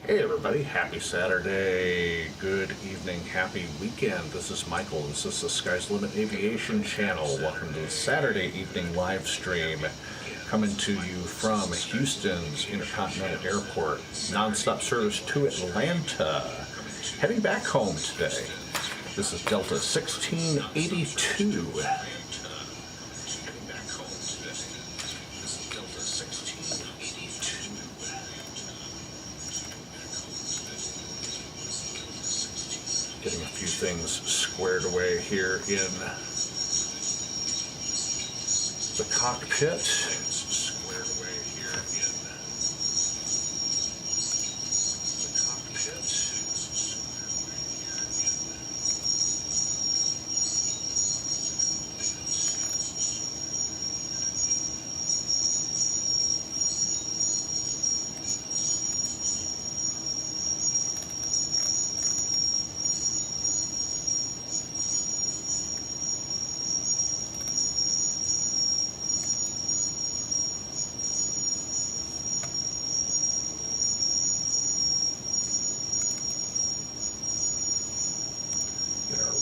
Hey everybody, happy Saturday, good evening, happy weekend. This is Michael, this is the Sky's Limit Aviation channel. Welcome to the Saturday evening live stream, coming to you from Houston's Intercontinental Airport. Non-stop service to Atlanta. Heading back home today. This is Delta 1682. Getting a few things squared away here in the cockpit.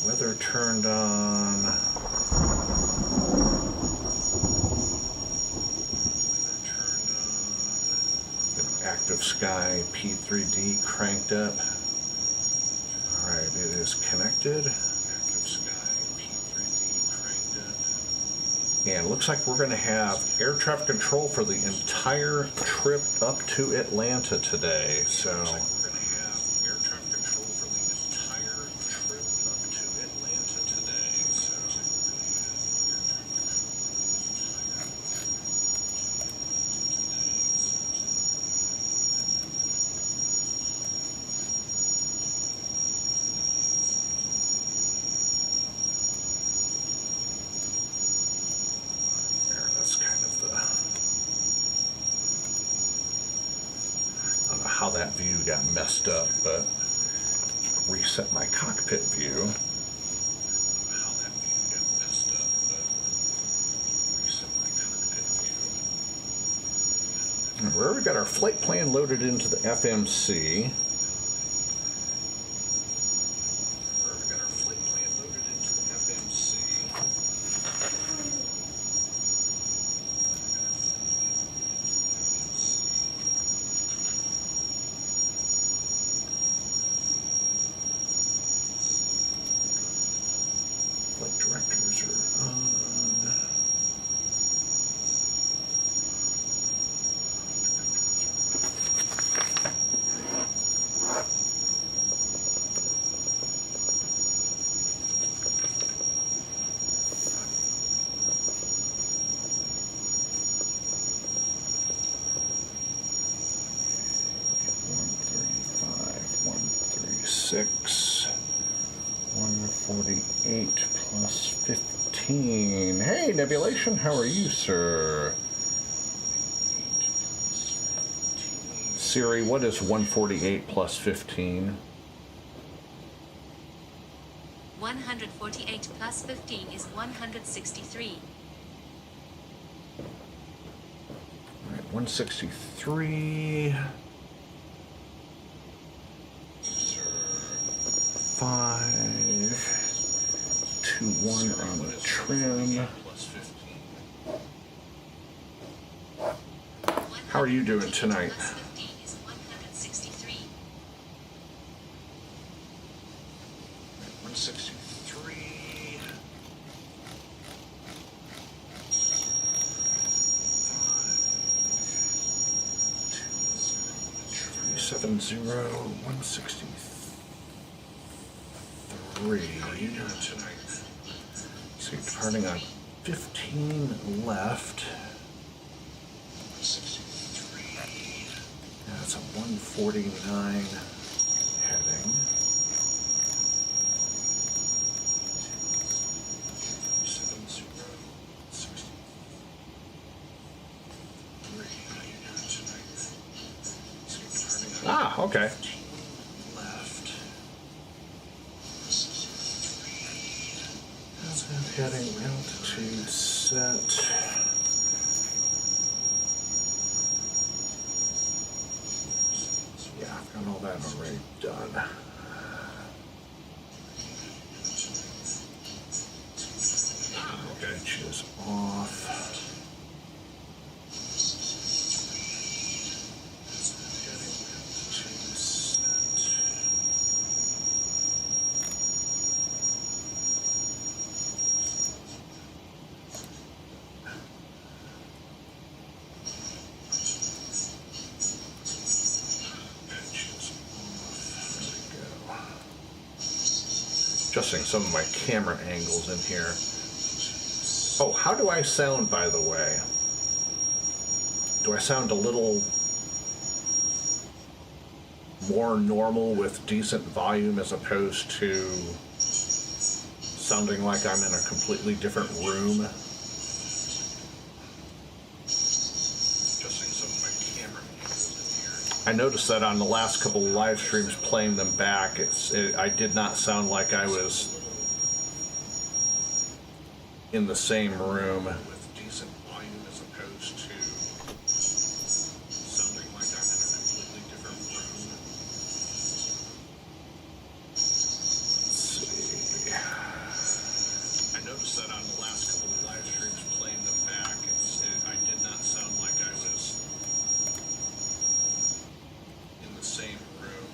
Weather turned on. Active sky P3D cranked up. All right, it is connected. Active sky P3D cranked up. And it looks like we're going to have air traffic control for the entire trip up to Atlanta today. So. That's kind of the, I don't know how that view got messed up, but reset my cockpit view. Where we got our flight plan loaded into the FMC. Flight directors are on. Six, 148 plus 15. Hey, Nebulation, how are you, sir? Siri, what is 148 plus 15? 148 plus 15 is 163. All right, 163. 521 on the trim. How are you doing tonight? 163. 370, 163. So you're departing on 15 left. That's a 149 heading. Ah, okay. Heading altitude set. Yeah, I've got all off. Adjusting some of my camera angles in here. Oh, how do I sound, by the way? Do I sound a little more normal with decent volume as opposed to sounding like I'm in a completely different room? Adjusting some of my camera angles in here. I noticed that on the last couple of live streams, playing them back, I did not sound like I was in the same room with decent volume as opposed to sounding like I'm in a completely different room. Let's see. I noticed that on the last couple of live streams, playing them back, I did not sound like I was in the same room.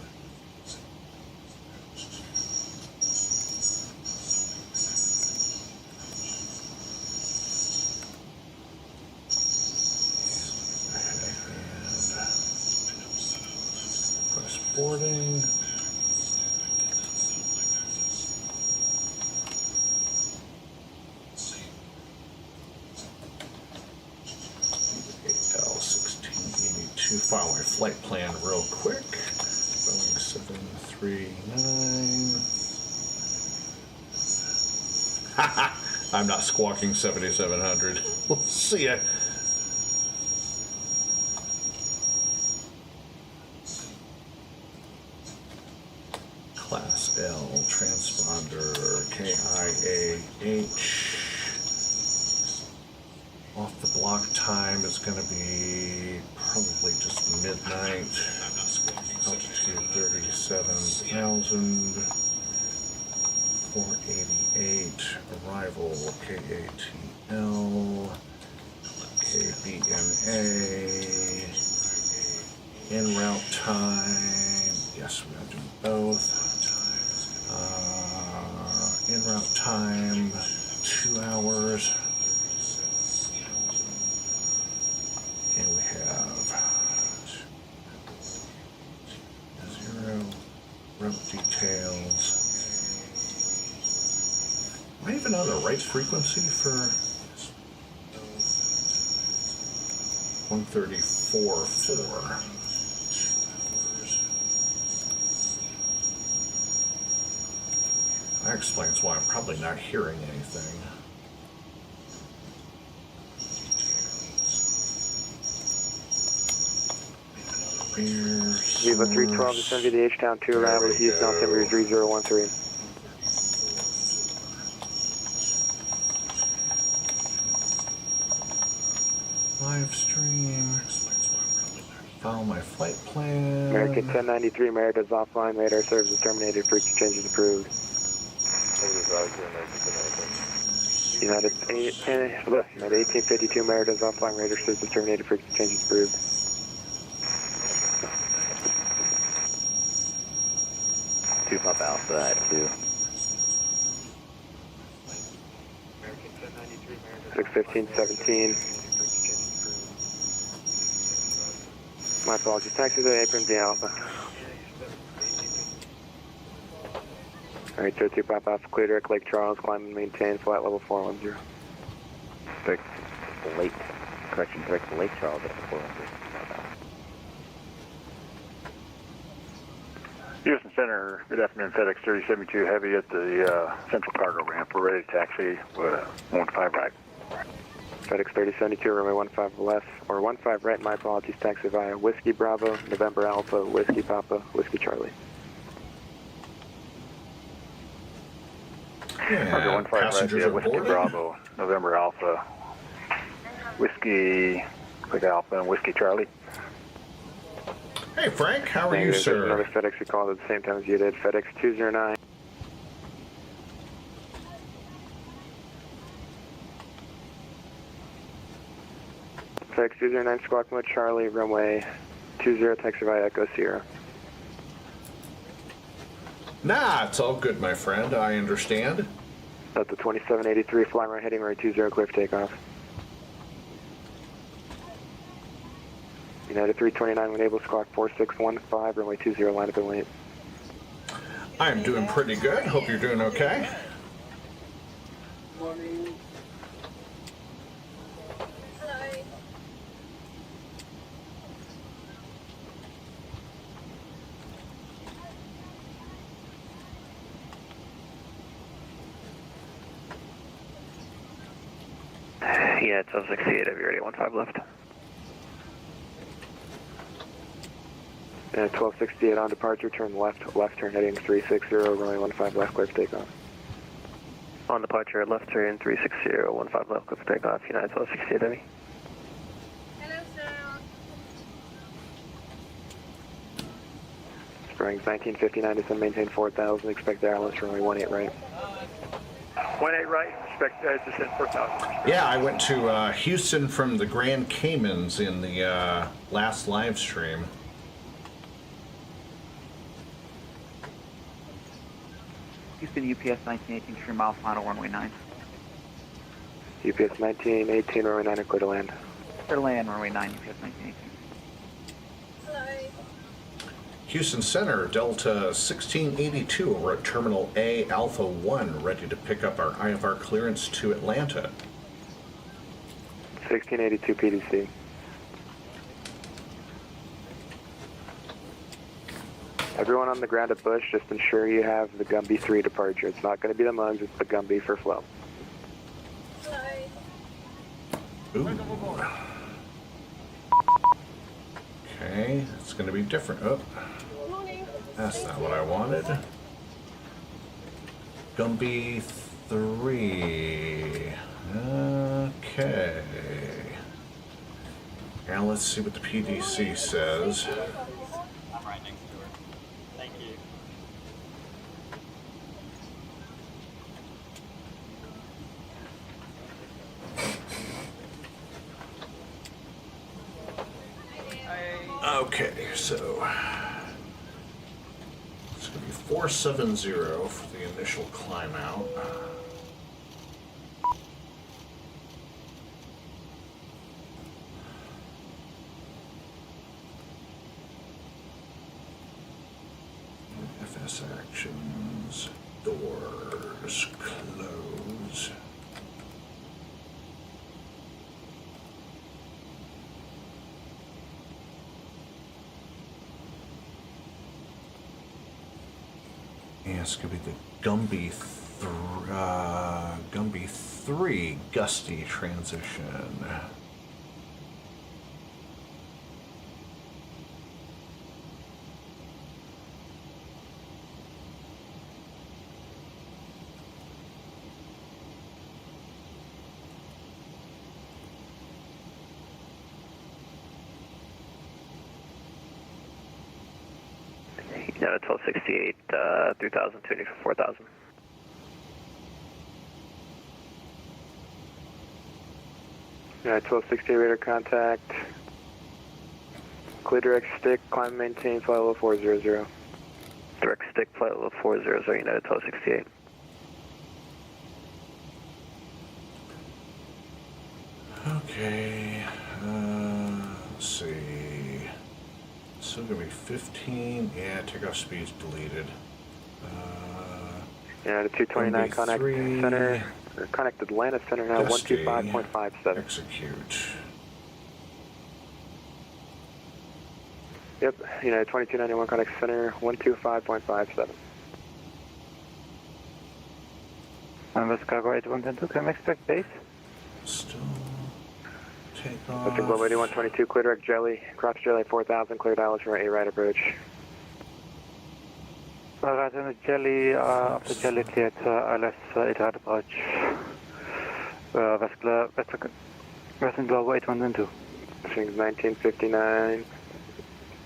Boarding. DAL1682. File my flight plan real quick. Boeing 739. Haha! I'm not squawking 7700. We'll see ya. Class L transponder KIAH. Off the block time is going to be probably just midnight. Altitude 37,000. 488. Arrival KATL. KBMA. En route time. Yes, we're going to do both. En route time, 2 hours. And we have 0 route details. Am I even on the right frequency for 134.4? That explains why I'm probably not hearing anything. Viva 312 descend to the H-Town 2 arrival with Houston altimeter 3013. Live stream. Follow my flight plan. American 1093, America's offline. Radar services terminated. Frequency changes approved. United 1852, America's offline. Radar services terminated. Frequency changes approved. Two Papa Alpha at 2. 61517. My apologies. Taxi to apron V Alpha. Alright, 2 Papa Alpha, clear direct Lake Charles, climb and maintain flight level 410. Direct Lake, correction, direct Lake Charles at 400. Houston Center, good afternoon, FedEx 3072 Heavy at the central cargo ramp. We're ready to taxi with 15 right. FedEx 3072, runway 15 left, or 15 right, my apologies, taxi via Whiskey Bravo, November Alpha, Whiskey Papa, Whiskey Charlie. Roger, 15 right, passengers yeah, are Whiskey boarding. Bravo, November Alpha, Whiskey Alpha, and Whiskey Charlie. Hey Frank, how are you, There's sir? another FedEx who called at the same time as you did, FedEx 209. FedEx 209 Squawk Mode Charlie, runway 20, taxi via Echo Sierra. Nah, it's all good, my friend. I understand. Delta 2783, flying right heading right 20, clear for takeoff. United 329, when able, Squawk 4615, runway 20, line up and wait. I'm doing pretty good. Hope you're doing okay. Morning. Hello. Yeah, 1268, have you ready? 15 left. And 1268 on departure, turn left, turn heading 360, runway 15 left, clear for takeoff. On departure, left turn 360, 15 left, clear for takeoff, United 1268 heavy. Hello, sir. Springs 1959, descend, maintain 4,000, expect airlines runway 18 right. 18 right, expect descent 4,000. Yeah, I went to Houston from the Grand Caymans in the last live stream. Houston UPS 1918, true mile final, runway 9. UPS 1918, runway 9, clear to land. Clear to land, runway 9, UPS 1918. Hello. Houston Center, Delta 1682, we're at Terminal A Alpha 1, ready to pick up our IFR clearance to Atlanta. 1682 PDC. Everyone on the ground at Bush, just ensure you have the Gumby 3 departure. It's not going to be the Mugs, it's the Gumby for flow. Hello. Ooh. Okay, it's going to be different. Oh, Morning. that's not what I wanted. Gumby 3. Okay. Now let's see what the PDC says. I'm right next to her. Thank you. Okay, so it's going to be 470 for the initial climb out. FS actions, doors, close. Yeah, it's gonna be the Gumby 3 gusty transition. Yeah, 1268, 3000, 4,000. Yeah, 1268 radar contact. Clear direct stick, climb and maintain, flight level 400. Direct stick, flight level 400, United 1268. Okay, let's see. Still gonna be 15. Yeah, takeoff speed's deleted. Yeah, the 229 connect 3. center, or connect Atlanta center now, Gusty. 125.57. Execute. Yep, United 2291 connect center, 125.57. Chicago 8110, can I expect base? Still take off. Lifting Global 8122, clear direct jelly, cross jelly 4000, clear dials for A right approach. Right on the jelly, after jelly cleared ILS 8 right approach. Western Global 8112. Things 1959.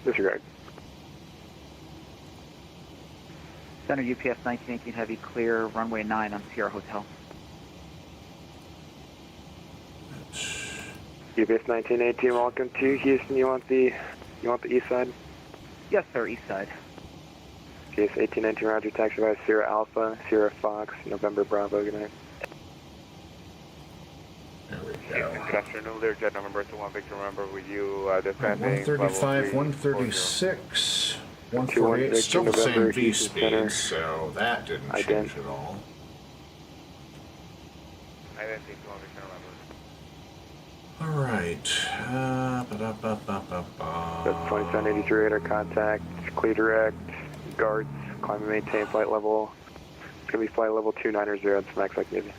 Disregard. Center UPS 1918 heavy, clear, runway 9 on Sierra Hotel. UBS 1982, welcome to Houston. You want the east side? Yes, sir, east side. GS 1819, roger, taxi by Sierra Alpha, Sierra Fox, November Bravo, good night. There we go. Good afternoon there, Jet November 21 Victor, remember with you, descending 135, 136, 148, still the same V speed, so that didn't change at all. Identity 21 Victor, All remember. right. That's 2783 radar contact, clear direct, guards, climb and maintain flight level. It's going to be flight level 290, that's max I can give you.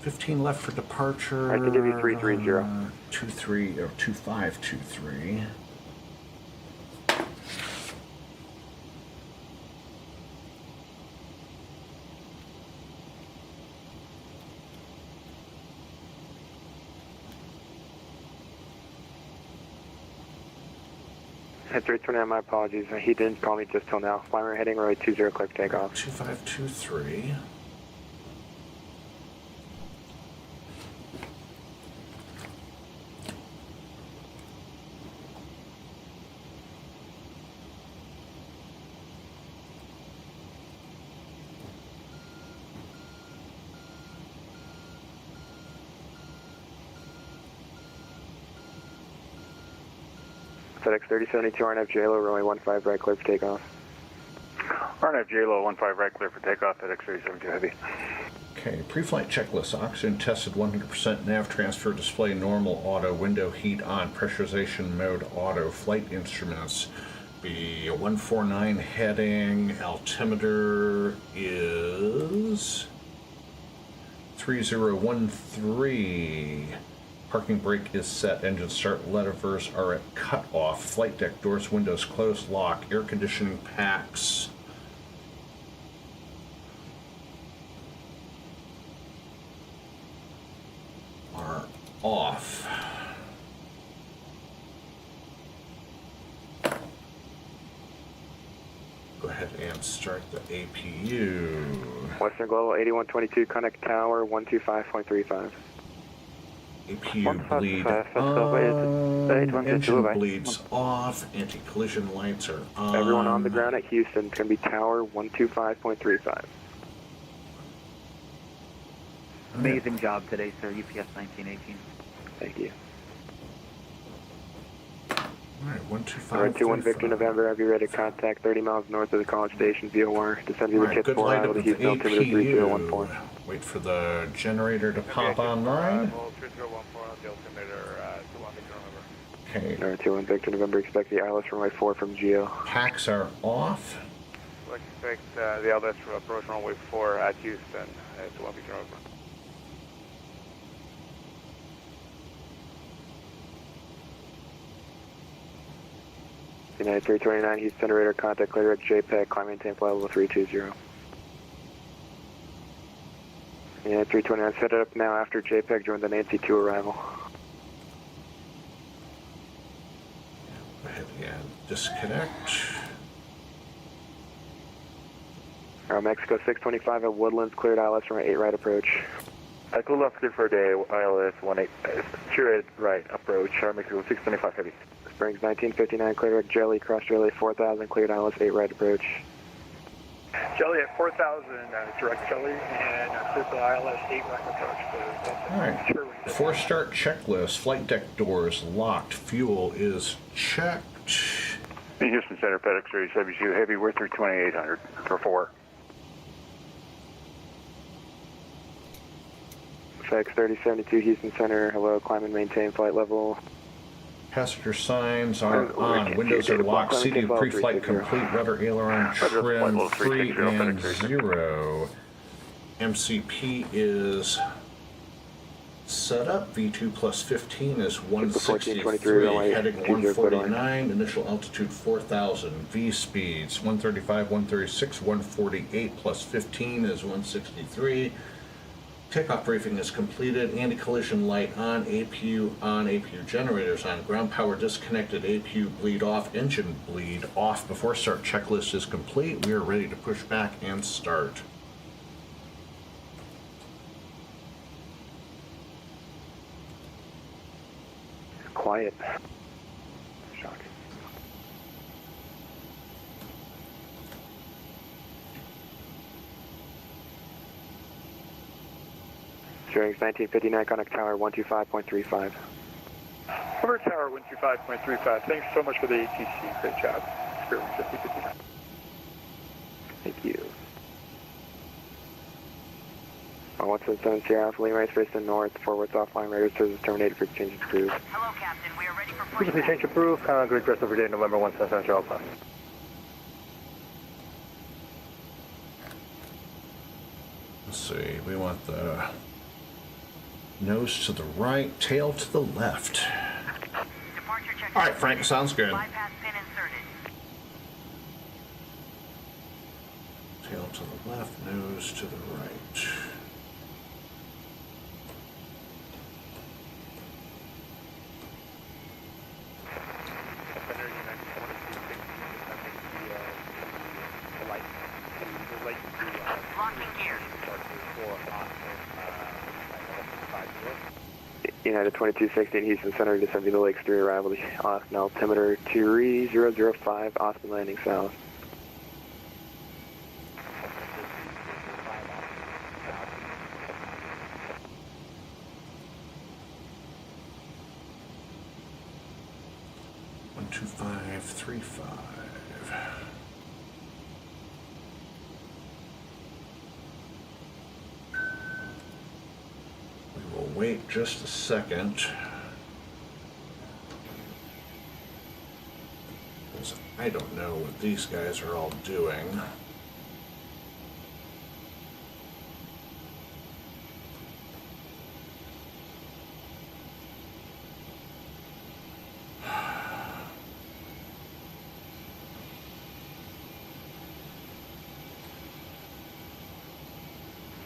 15 left for departure. I can give you 330. 23 or 2523. At 329, my apologies. He didn't call me just till now. Climber heading runway 20, clear for takeoff. 2523. FedEx 3072, RNF JLO, runway 15 right, clear for takeoff. RNF JLO 15 right, clear for takeoff, FedEx 3072 Heavy. Okay, pre-flight checklist. Oxygen tested 100%, nav transfer display normal, auto, window heat on, pressurization mode auto, flight instruments. Be 149 heading, altimeter is 3013. Parking brake is set, engine start levers are at cut off, flight deck doors, windows closed, lock, air conditioning packs are off. Go ahead and start the APU. Western Global 8122, connect tower 125.35. APU bleed 155, on, engine bleeds off, anti-collision lights are on. Everyone on the ground at Houston, it's going to be tower 125.35. Amazing job today, sir. UPS 1918. Thank you. Alright, 125. Alright, 21 Victor November, have you ready to contact 30 miles north of the College Station via wire. Descend to the Alright, kit good 4 light out up of the with the Houston altimeter 3014. APU. Wait for the generator to pop online. 3014 on the altimeter, 21 Victor November. Okay, Alright, 21 Victor November, expect the ILS runway 4 from Geo. packs are off. We'll expect the LS to approach runway 4 at Houston, 21 Victor November. United 329, Houston generator, contact clear at JPEG, climb maintain flight level 320. United 329, set it up now after JPEG joined the Nancy 2 arrival. Go ahead and disconnect. Mexico 625 at Woodlands, cleared ILS runway 8 right approach. Echo left clear for a day, ILS 18, cleared right approach, Mexico 625 Heavy. Springs 1959, cleared at Jelly, cross Jelly 4000, cleared ILS 8 right approach. Jelly at 4,000, direct Jelly, and clear for ILS 8 right approach. Alright, for start checklist, flight deck doors locked, fuel is checked. Houston Center, FedEx 3072 Heavy, we're through 2800 for 4. FedEx 3072, Houston Center, hello, climb and maintain flight level. Passenger signs are on, windows are locked, seating pre-flight complete, rudder aileron trim 3 and 0. MCP is set up, V2 plus 15 is 163, heading 149, initial altitude 4,000, V speeds 135, 136, 148 plus 15 is 163. Takeoff briefing is completed, anti-collision light on, APU generators on, ground power disconnected, APU bleed off, engine bleed off. Before start checklist is complete, we are ready to push back and start. Bearings 1959, contact tower 125.35. Over tower 125.35. Thanks so much for the ATC. Great job. Bearings 5059. Thank you. 177 Sierra Alpha Lima, race facing north, forwards offline, radar service terminated for exchange approved. Hello, Captain. We are ready for Previously change approved. Grid dress over day, November 177 Sierra Alpha. Let's see, we want the nose to the right, tail to the left. departure check. All right, Frank, sounds good. Bypass pin inserted. Tail to the left, nose to the right. Locking gear. United 2216 Houston Center, descending the Lakes 3 arrival to Austin altimeter 3005, Austin landing south. One, 2, 5, 3, 5. We will wait just a second. 'Cause I don't know what these guys are all doing.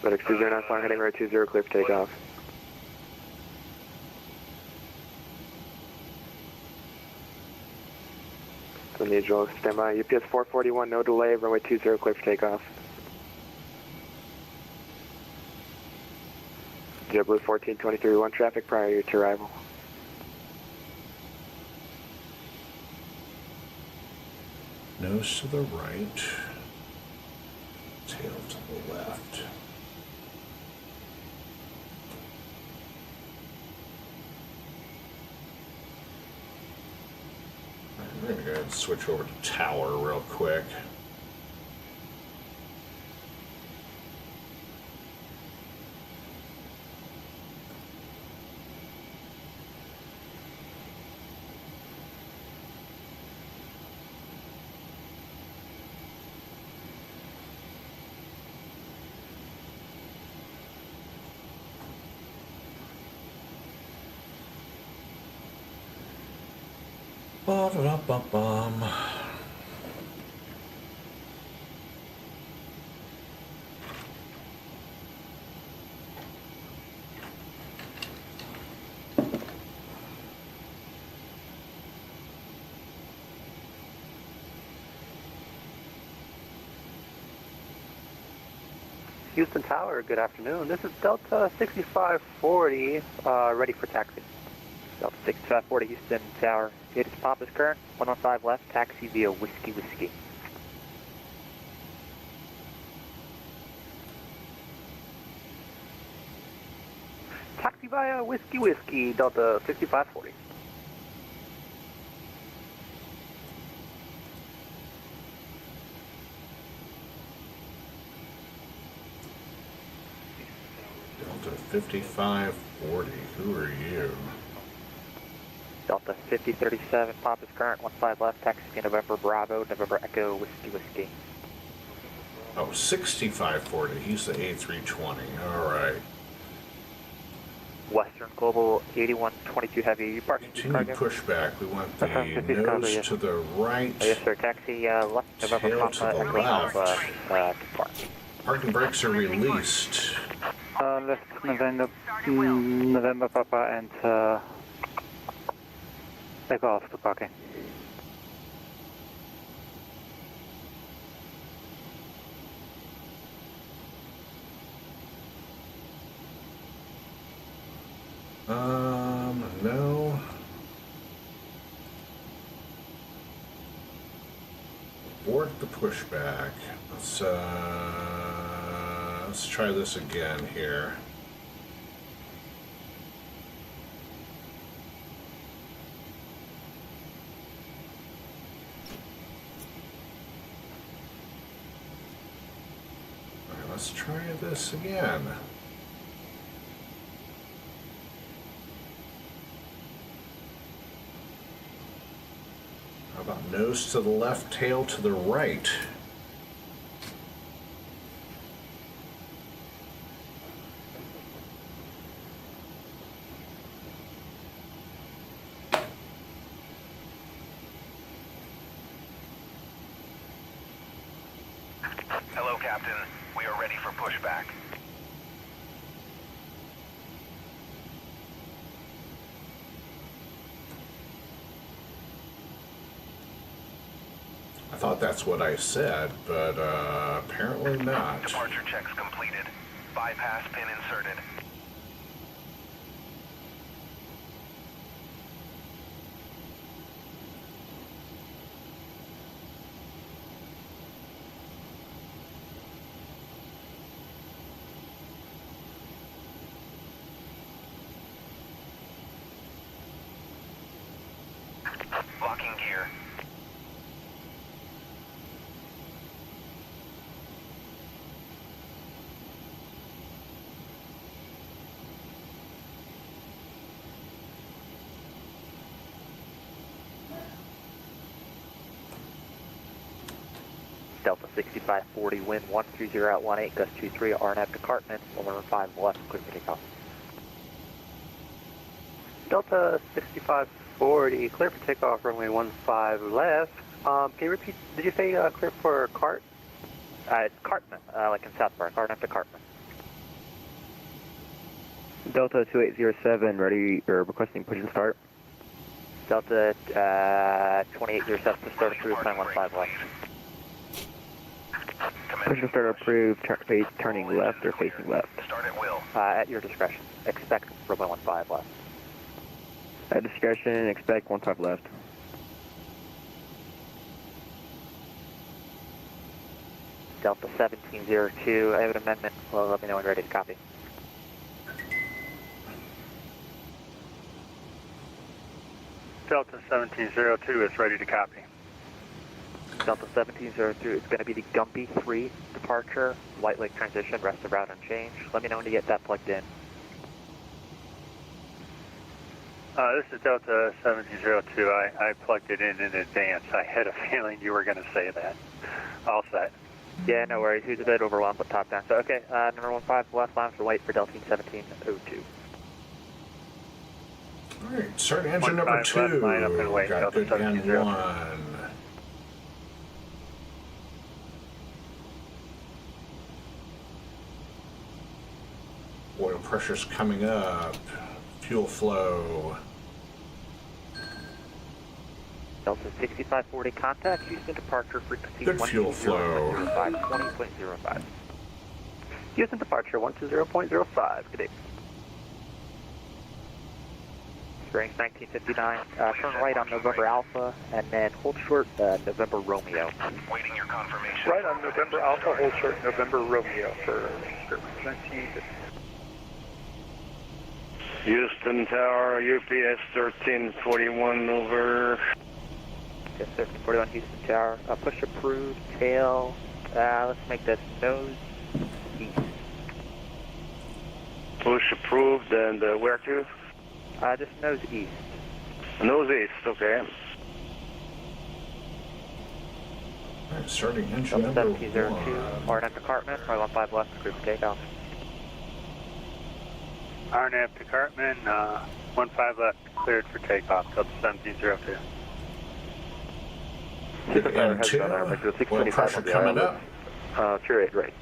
FedEx 209 flying heading right 20, clear for takeoff. Unusual, stand by. UPS 441, no delay, runway 20, clear for takeoff. JetBlue 1423, 1 traffic prior to arrival. Nose to the right, tail to the left. We're going to go ahead and switch over to tower real quick. Ba-da-da-ba-bum. Houston Tower, good afternoon. This is Delta 6540, ready for taxi. Delta 6540 Houston Tower. It is Papa's current, 115 left, taxi via Whiskey Whiskey. Taxi via Whiskey Whiskey, Delta 6540. Delta 5540, who are you? Delta 5037, Papa's current, 15 left, taxi via November Bravo, November Echo, Whiskey Whiskey. Oh, 6540, he's the A320, all right. Western Global 8122 Heavy, parking Continue pushback, we want the nose to the right, yes, sir. Taxi left, November tail to Papa, the Echo left. Alpha, depart. Parking brakes are released. Left November Papa and Echo Alpha to parking. No. Abort the pushback. Let's try this again here. Let's try this again. How about nose to the left, tail to the right? Hello, Captain. We are ready for pushback. I thought that's what I said, but apparently not. Departure checks completed. Bypass pin inserted. Locking gear. Delta 6540, wind 130 at 18, gust 23, RNAV to Cartman, 115 left, clear for takeoff. Delta 6540, clear for takeoff, runway 15 left. Can you repeat, did you say clear for Cartman, like in South Park, RNAV to Cartman. Delta 2807, ready or requesting push and start. Delta 2807 to start approved, time 15 left. Push and start approved, turning left or facing left. Start at will. At your discretion. Expect runway 15 left. At discretion, expect 15 left. Delta 1702, I have an amendment. Well, let me know when ready to copy. Delta 1702 is ready to copy. Delta 1702, it's going to be the Gumpy 3 departure, White Lake transition, rest of route unchanged. Let me know when to get that plugged in. This is Delta 1702. I plugged it in advance. I had a feeling you were going to say that. All set. Yeah, no worries. He was a bit overwhelmed, but top down. So, okay, number 15 left line for white for Delta 1702. All right, start engine number 2. Left line up and wait. Got Delta good N1. 1702. Oil pressure's coming up. Fuel flow. Delta 6540, contact Houston departure frequency Good fuel flow. 20.05. Houston departure 120.05. Good day. Springs 1959. Turn right on November Alpha, and then hold short November Romeo. Waiting your confirmation. Right on November Alpha, hold short November Romeo for 1950. Houston Tower, UPS 1341 over. Yes, 1341 Houston Tower. Push approved, tail. Let's make this nose east. Push approved, and where to? Just nose east. Nose east, okay. All right, starting engine Delta number 1702, 1. RNF department, right 15 left, group takeoff. RNAV to Cartman, 15 left, cleared for takeoff. Delta 1702. Good N2. Oil pressure coming up. Sure, right.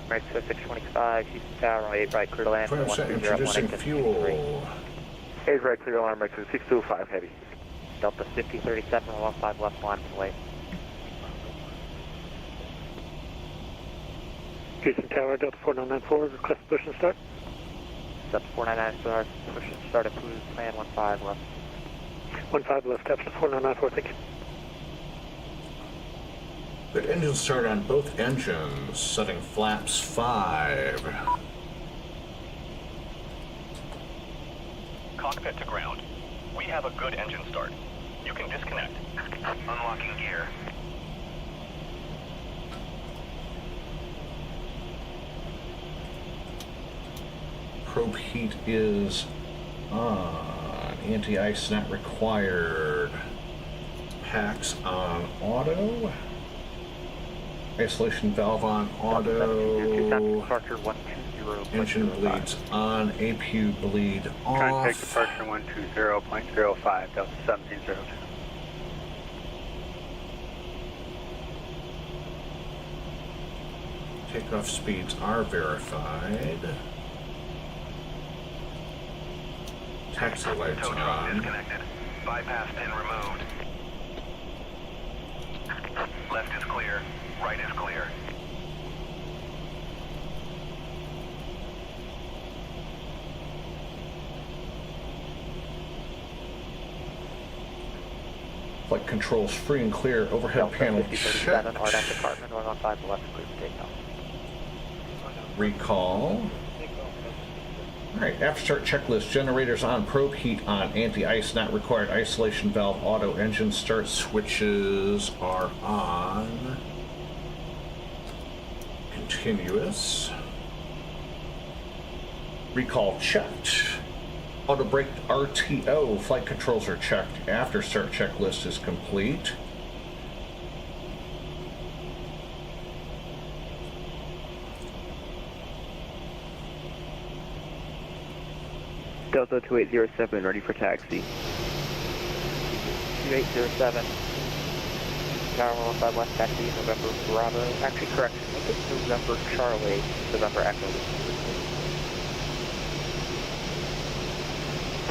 Right, so 625, Houston Tower, runway 8 right, clear to land. 20% introducing fuel. 8 right, clear alarm, right, 625 heavy. Delta 5037, 15 left, line from way. Houston Tower, Delta 4994, request push and start. Delta 499, push and start approved, plan 15 left. 15 left, Delta 4994, thank you. Good engine start on both engines, setting flaps 5. Cockpit to ground. We have a good engine start. You can disconnect. Unlocking gear. probe heat is on. Anti-ice not required. Packs on auto. Isolation valve on auto. Engine bleeds on. APU bleed off. Contact departure 120.05, Delta 1702. Takeoff speeds are verified. Taxi lights on. Disconnected. Bypass pin removed. Left is clear. Right is clear. Flight controls free and clear. Overhead panel checked. RDAC department, 115 left, clear for takeoff. Recall. Alright, after start checklist. Generators on, probe heat on, anti-ice not required, isolation valve auto, engine start switches are on. Continuous. Recall checked. Auto brake RTO, flight controls are checked. After start checklist is complete. Delta 2807, ready for taxi. 2807. Tower 15 left, taxi, November Bravo. Actually, correction. I think it's November Charlie, November Echo.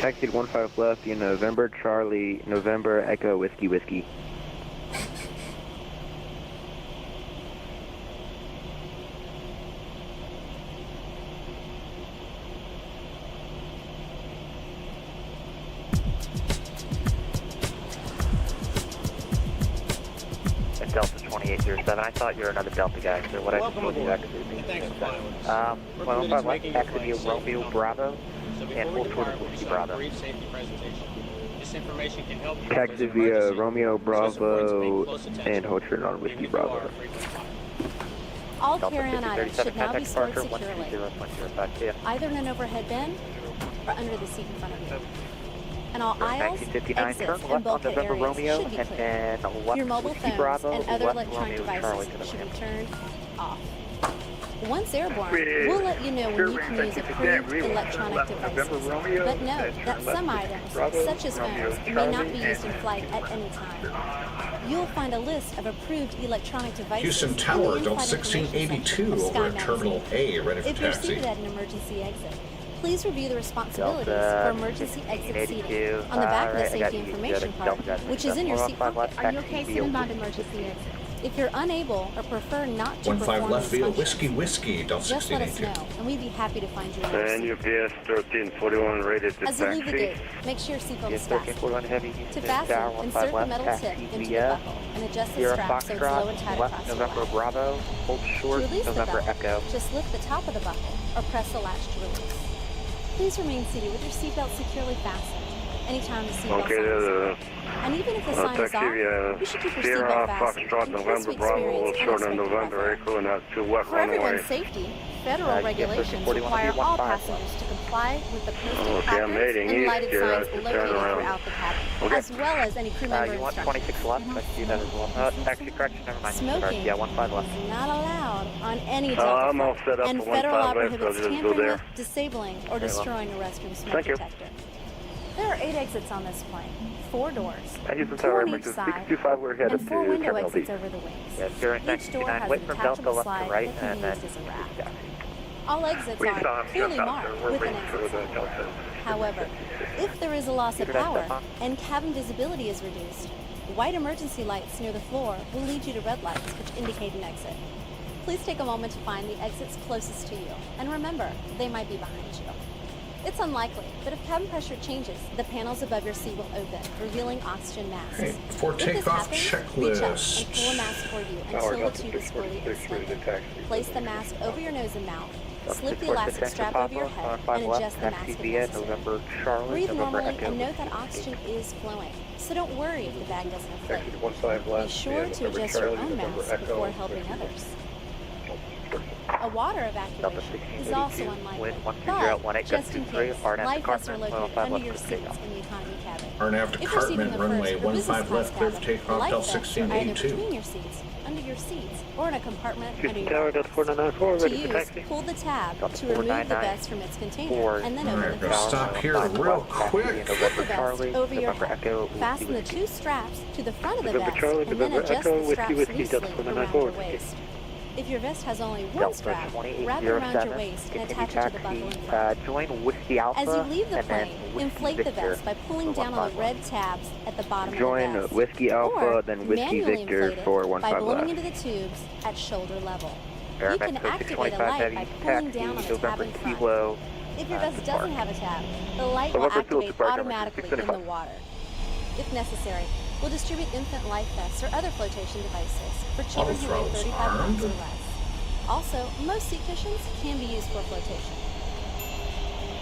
Taxi 15 left, in November Charlie, November Echo Whiskey Whiskey. Delta 2807. I thought you were another Delta guy, so what I just told you that could be. Thanks for flying with us. 115 left, taxi via Romeo Bravo, and hold toward Whiskey Bravo. Brief safety presentation. This information can help you. Taxi via Romeo Bravo and hold short on Whiskey Bravo. All carry-on items should now be stored securely, either in an overhead bin or under the seat in front of you. And all aisles, exits, and bulkhead areas should be clear. Your mobile phones and other electronic devices should be turned off. Once airborne, we'll let you know when you can use approved electronic devices. But note that some items, such as phones, may not be used in flight at any time. You'll find a list of approved electronic devices. Houston Tower, Delta 1682 over at Terminal A, ready for if you're taxi. seated at an emergency exit, please review the responsibilities for emergency exit seating on the back of the safety information card, which is in your seat pocket. Are you okay sitting by the emergency exit? If you're unable or prefer not to 15 perform left these via functions, Whiskey, Delta just let us 1682. know, and we'd be happy to find you a And seat. UPS 1341 rated to As you leave the taxi. gate, make sure your seatbelt is Yes, fastened. 1341 heavy, To Houston fasten, Tower, insert 15 the left, metal taxi tip into the via buckle and adjust the Sierra strap so it's low and tight Foxtrot, across left your November lap. Bravo, hold To short, release the November belt, Echo. just lift the top of the buckle or press the latch to release. Please remain seated with your seatbelt securely fastened anytime the seatbelt Okay, sign is on. And even if the sign is taxi off, via you should keep your Sierra seatbelt fastened Foxtrot, in case November we Bravo, hold experience short on unexpected November weather. Echo, and that's to west For runway. everyone's safety, federal Yes, regulations 41 require all 15 passengers to comply with the posted Okay, I'm placards heading and east lighted here, signs that's the located turnaround. throughout the cabin, Okay. as well as any crew member You want instructions. 26 left, I see that as well. Taxi correction, never mind. Smoking Yeah, 15 left. is not allowed on any Delta I'm all flight, set up and for federal law 15 left, so prohibits just go tampering there. with, disabling, or Very well. destroying a restroom smoke Thank you. detector. There are 8 exits on this plane, 4 doors, Houston 2 Tower, on each emergency side, 625, we're headed and to 4 window Terminal B. exits over the wings. Yes, during Each door 69, has wait a from Delta detachable left slide to right, that can and be then used as a rack. taxi. All exits We are saw him clearly just out marked there. We're with an waiting for exit the sign. Delta. However, if there is a loss of Keep it at power that, huh? and cabin visibility is reduced, white emergency lights near the floor will lead you to red lights, which indicate an exit. Please take a moment to find the exits closest to you, and remember, they might be behind you. It's unlikely, but if cabin pressure changes, the panels above your seat will open, revealing oxygen masks. Okay, before If this takeoff happens, reach out checklist. and pull a mask for you Tower, until the Delta tube is fully 646, ready to extended. taxi. Place the mask over your nose and mouth, slip the 646 elastic Central strap over your Papa, head, 15 and left, adjust the taxi mask if via necessary. November Charlie, Breathe November normally Echo. and note that oxygen is flowing, so don't worry if the bag doesn't inflate. Taxi to 15 left. Be sure to adjust your own mask before helping others. A water evacuation is also unlikely, but just in case, life vests are located under your seats in the economy cabin. RNAV If you're seated in Department, the runway first or business 15 class left, clear for cabin, takeoff, life vests are either 1682. between your seats, under your seats, or in a compartment under Houston your Tower, Delta 4994, To ready for use, taxi. pull the tab to remove the vest from its container, and then open the Alright, we're vest. gonna stop here real quick. Put the vest over your head. Fasten the two straps to the front of the November vest, Charlie, and then November adjust Echo, the Whiskey, straps Whiskey, loosely Delta around 494. your waist. If your vest has only one strap, wrap it around your waist and attach it to the buckle in front. Join Whiskey Alpha. As you leave the and then plane, Whiskey inflate the Victor vest by pulling down on the red tabs at the bottom Join of the vest. Whiskey Alpha, or then Whiskey manually Victor inflate it for by 15 blowing left. into the tubes at shoulder level. You Airmax can activate a 625 light Heavy, by pulling taxi, down on the tab November in front. Kilo. If your vest doesn't have a tab, the light will November Fuel activate Supply Company, automatically in the 625. water. If necessary, we'll distribute infant life vests or other flotation devices for children who weigh throttles 35 pounds or armed. less. Also, most seat cushions can be used for flotation.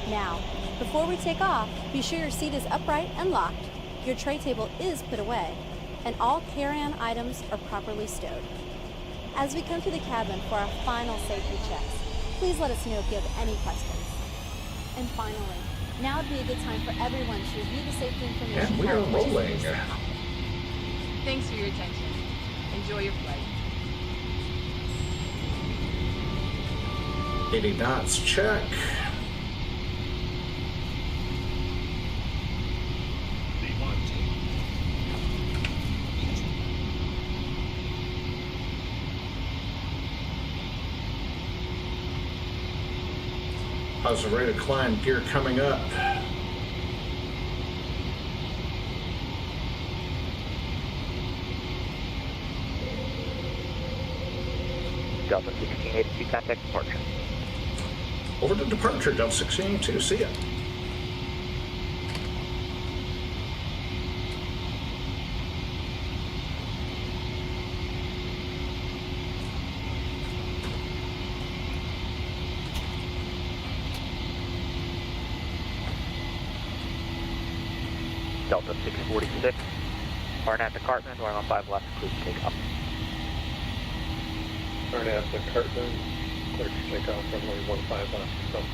Now, before we take off, be sure your seat is upright and locked, your tray table is put away, and all carry-on items are properly stowed. As we come to the cabin for our final safety checks, please let us know if you have any questions. And finally, now would be a good time for everyone to review the safety information. And we are card, which is in your rolling. seat. Thanks for your attention. Enjoy your flight. 80 knots, check. Positive rate of climb, gear coming up. Delta 1682, contact departure. Over to departure, Delta 1682, see ya. Delta 646. RNAV to Cartman, runway 15 left, cruise take up. RNAV to Cartman, clear for takeoff, runway 15 left, from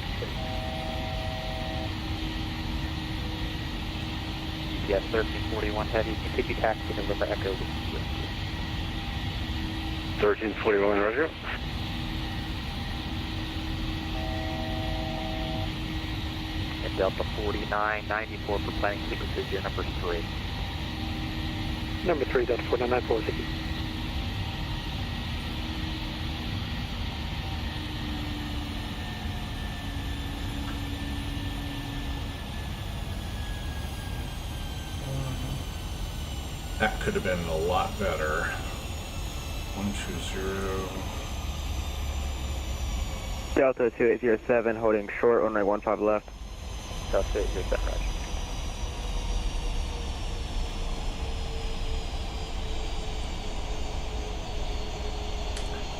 GPS 1341 Heavy, continue taxi, November Echo. 1341, Roger. And Delta 4994 for planning sequences, year number 3. Number 3, Delta 4994, thank you. That could have been a lot better. 120. Delta 2807, holding short, runway 15 left. Delta 2807, Roger.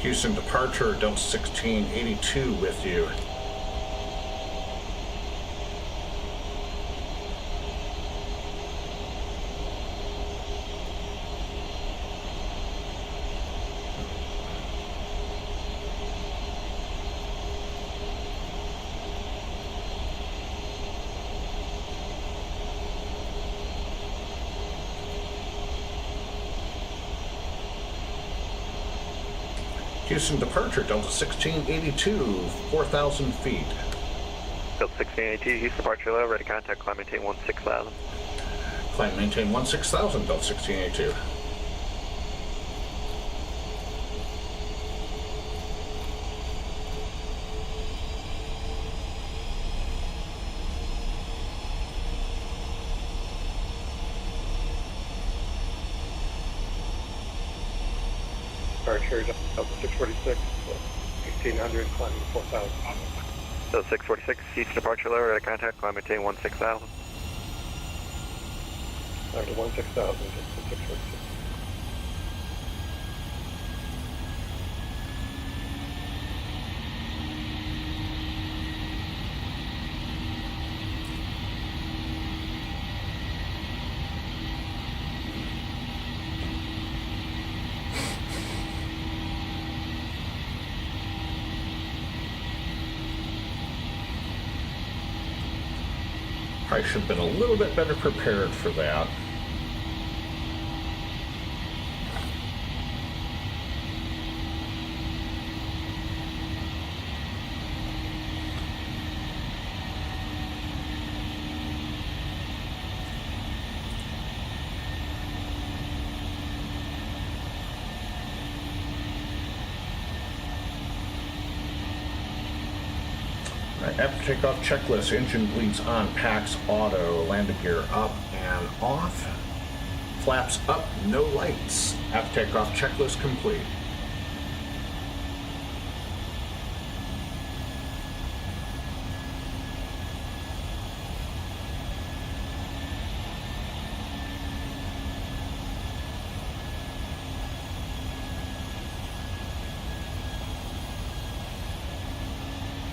Houston departure, Delta 1682 with you. Houston departure, Delta 1682, 4,000 feet. Delta 1682, Houston departure level, ready to contact, climb maintain 16,000. Climb maintain 16,000, Delta 1682. Departure, Delta 646, 1600, climbing 4,000. Delta 646, Houston departure level, ready to contact, climb maintain 16,000. Climb to 16,000, Delta 646. Probably should have been a little bit better prepared for that. After takeoff checklist, engine bleeds on, packs auto, landing gear up and off, flaps up, no lights. After takeoff checklist complete.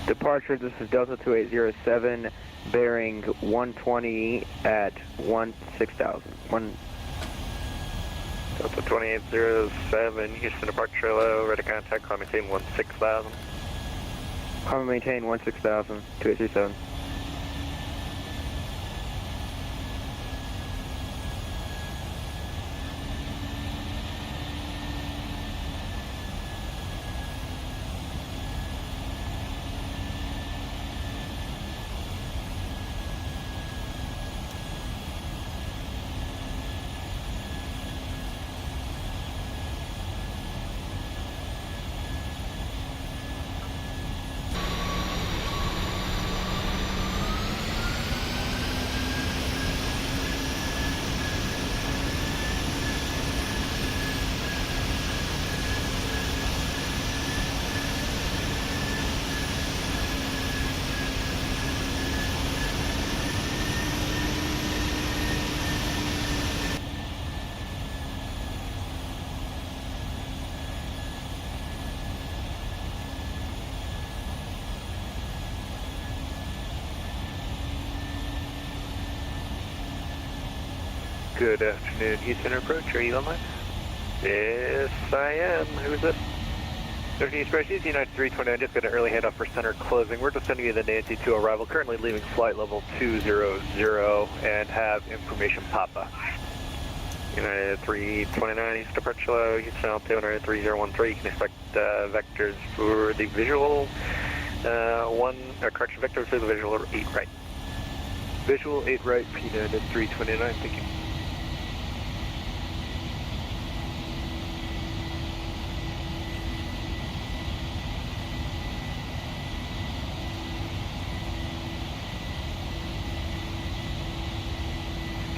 Departure, this is Delta 2807, bearing 120 at 16,000. Delta 2807, Houston departure low, ready to contact, climb maintain 16,000. Climb maintain 16,000, 2837. Good afternoon, Houston approach. Are you on line? Yes, I am. Who is this? 13 Express, United 329, just got an early handoff for center closing. We're just sending you the Nancy to arrival, currently leaving flight level 200 and have information Papa. United 329, East departure low, Houston altitude 3013. You can expect vectors for the visual correction vector for the visual 8 right. Visual 8 right, United 329, thank you.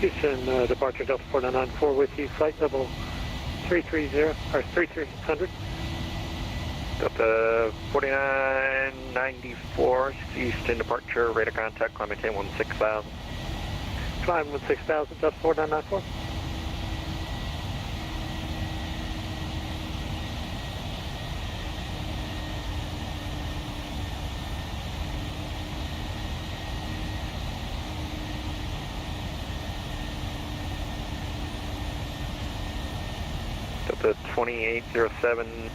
Houston, departure Delta 4994 with you, flight level 330, or 3300. Delta 4994, Houston departure, radar contact, climb maintain 16,000. Climb 16,000, Delta 4994. Delta 2807,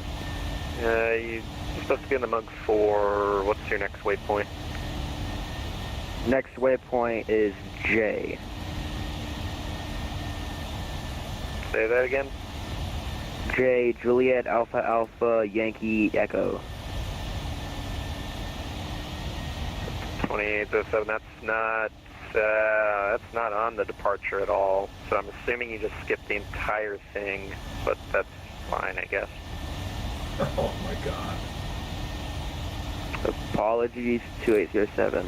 you're supposed to be in the mug for, what's your next waypoint? Next waypoint is J. Say that again? J, Juliet, Alpha, Alpha, Yankee, Echo. 2807, that's not on the departure at all, so I'm assuming you just skipped the entire thing, but that's fine, I guess. Oh my god. Apologies, 2807.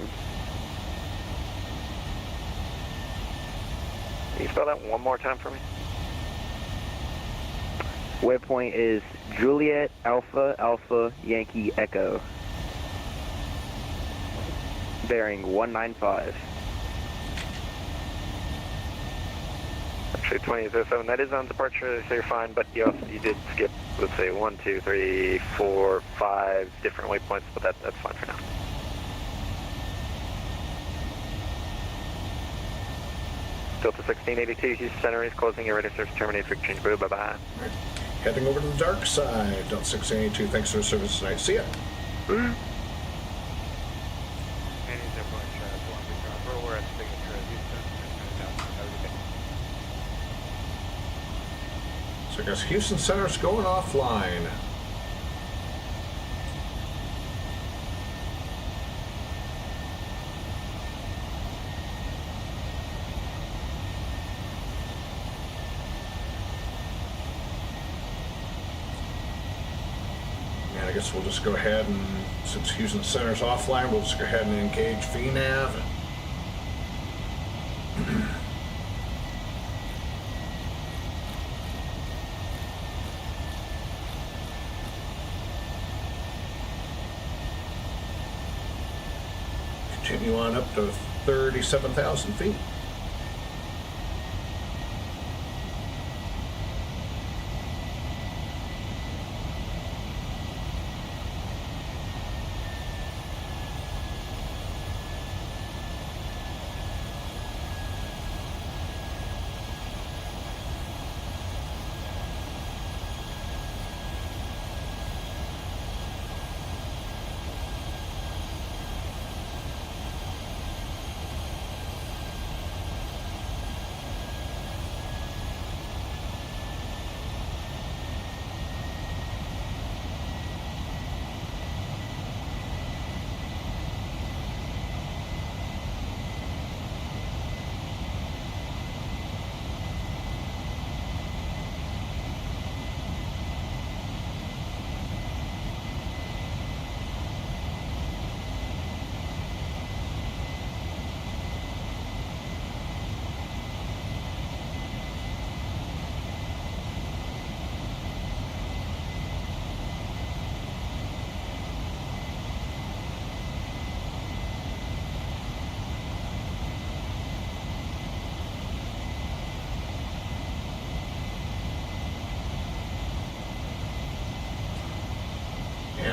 Can you spell that one more time for me? Waypoint is Juliet, Alpha, Alpha, Yankee, Echo. Bearing 195. Actually, 2807, that is on departure, so you're fine, but you did skip, let's say, 1, 2, 3, 4, 5 different waypoints, but that's fine for now. Delta 1682, Houston Center is closing, your radar service terminate, frequency change, bye-bye. Right. Heading over to the dark side, Delta 1682, thanks for the service tonight. See ya. We're at signature Yes, Houston Center's going offline. I guess we'll just go ahead and, since Houston Center's offline, we'll just go ahead and engage VNAV. Continue on up to 37,000 feet.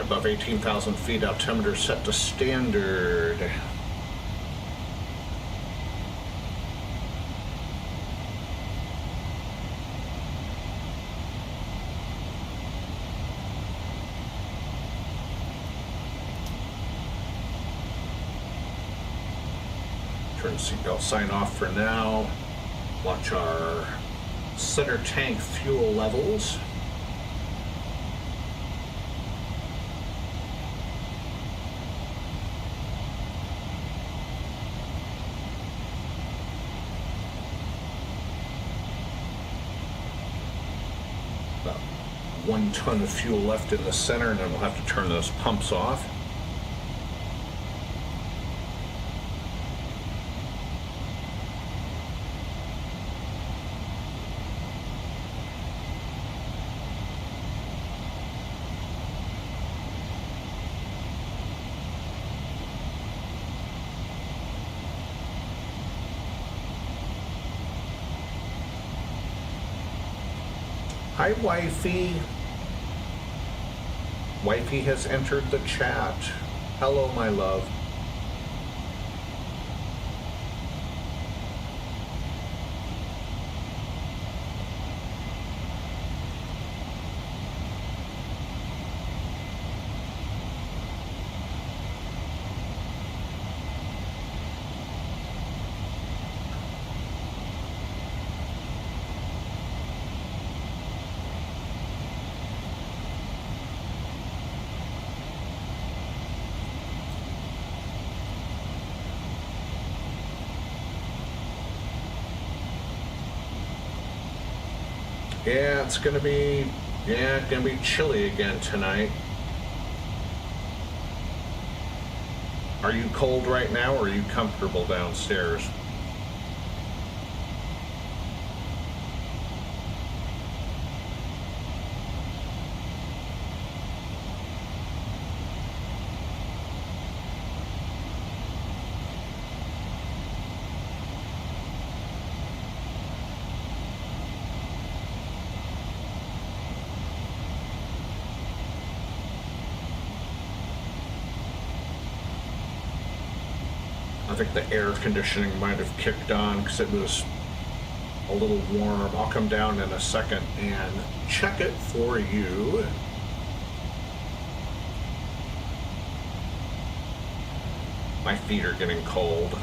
Above 18,000 feet, altimeter set to standard. Turn the seatbelt sign off for now. Watch our center tank fuel levels. About 1 ton of fuel left in the center, and then we'll have to turn those pumps off. Hi, Wifey. Wifey has entered the chat. Hello, my love. Yeah, it's gonna be chilly again tonight. Are you cold right now, or are you comfortable downstairs? I think the air conditioning might have kicked on because it was a little warm. I'll come down in a second and check it for you. My feet are getting cold.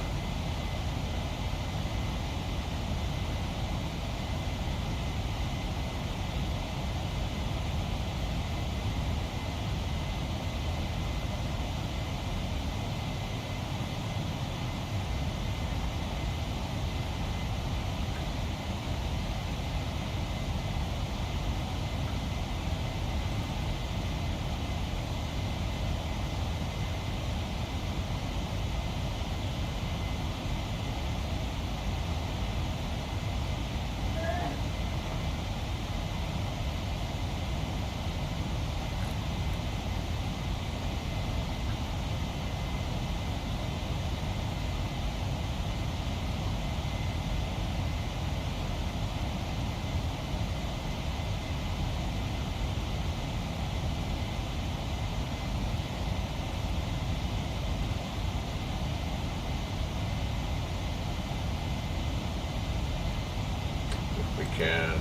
can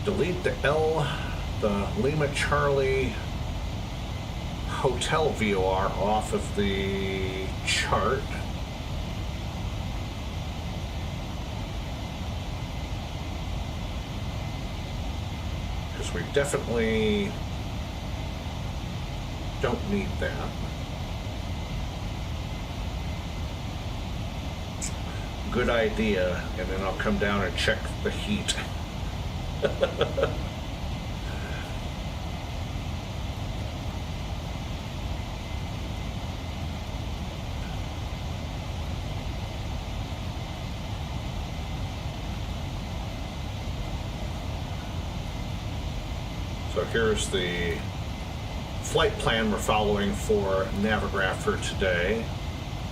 delete the Lima Charlie Hotel VOR off of the chart. Because we definitely don't need that. Good idea, and then I'll come down and check the heat. So here's the flight plan we're following for Navigraph for today.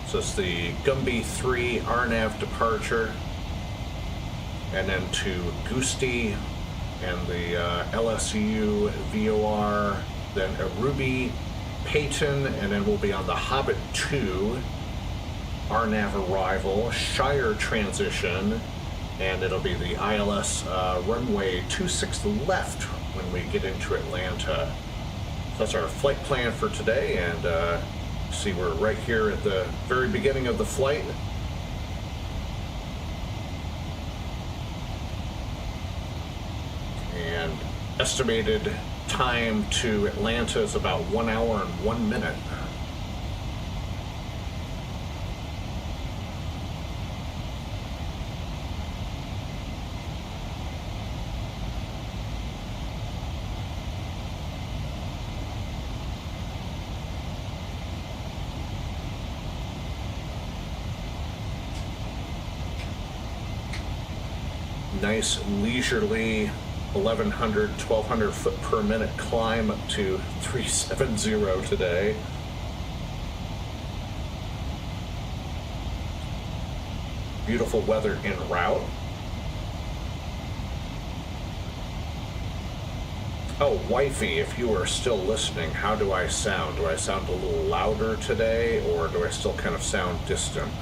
So it's the Gumby 3 RNAV departure, and then to Gusti and the LSU VOR, then Arubi, PAYTN, and then we'll be on the Hobbit 2 RNAV arrival, SHYRE transition, and it'll be the ILS runway 26 left when we get into Atlanta. So that's our flight plan for today, and see, we're right here at the very beginning of the flight. And estimated time to Atlanta is about 1 hour and 1 minute. Nice leisurely 1,100, 1,200 foot per minute climb up to 370 today. Beautiful weather en route. Oh, wifey, if you are still listening, how do I sound? Do I sound a little louder today, or do I still kind of sound distant?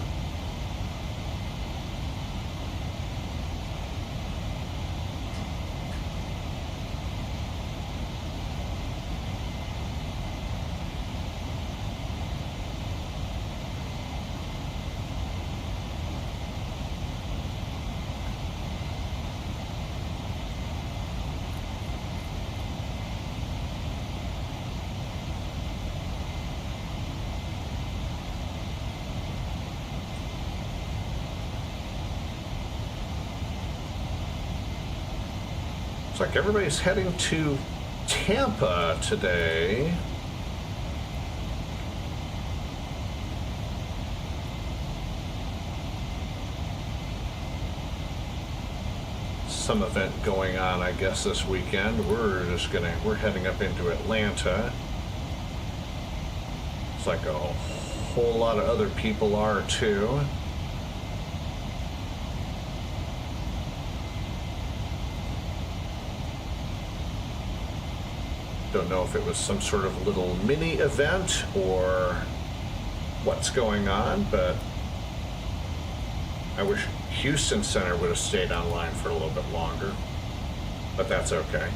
Looks like everybody's heading to Tampa today. Some event going on, I guess, this weekend. We're heading up into Atlanta. It's like a whole lot of other people are too. Don't know if it was some sort of little mini event or what's going on, but I wish Houston Center would have stayed online for a little bit longer, but that's okay.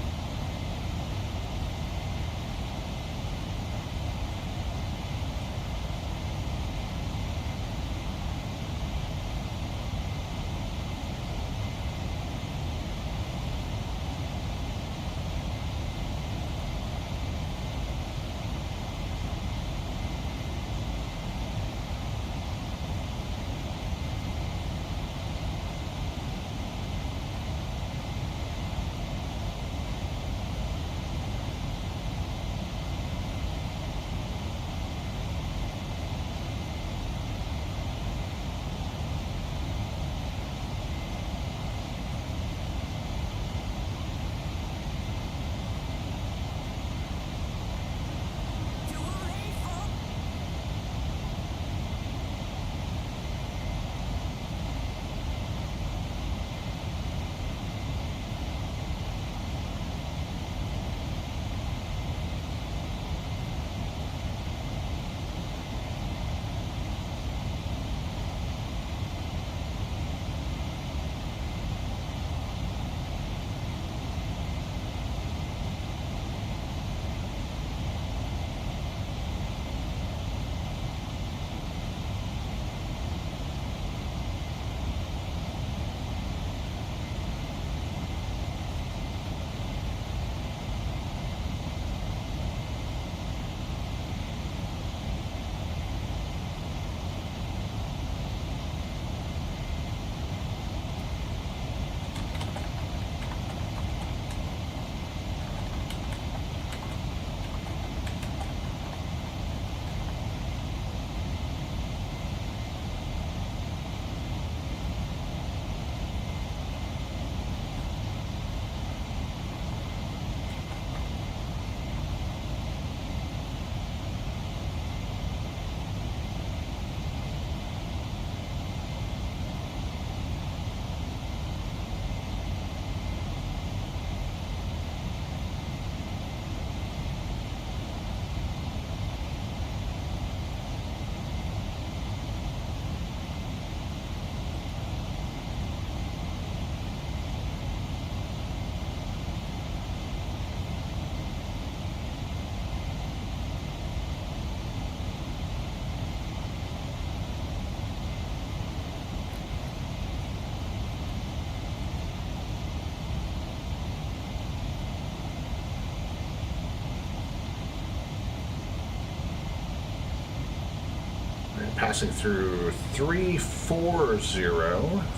passing through 340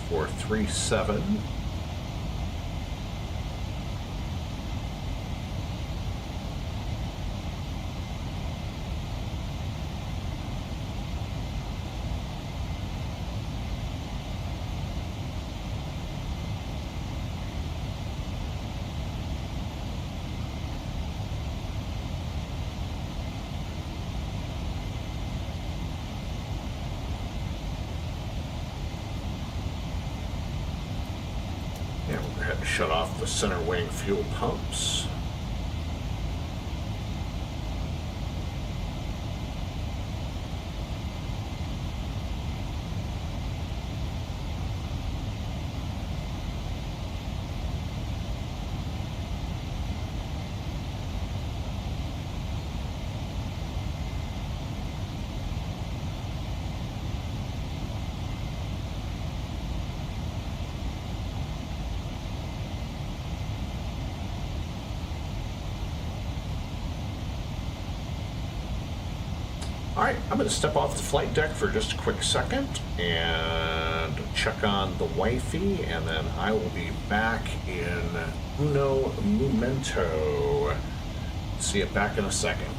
for 37. Shut off the center wing fuel pumps. Alright, I'm going to step off the flight deck for just a quick second and check on the wifey, and then I will be back in uno momento. See you back in a second.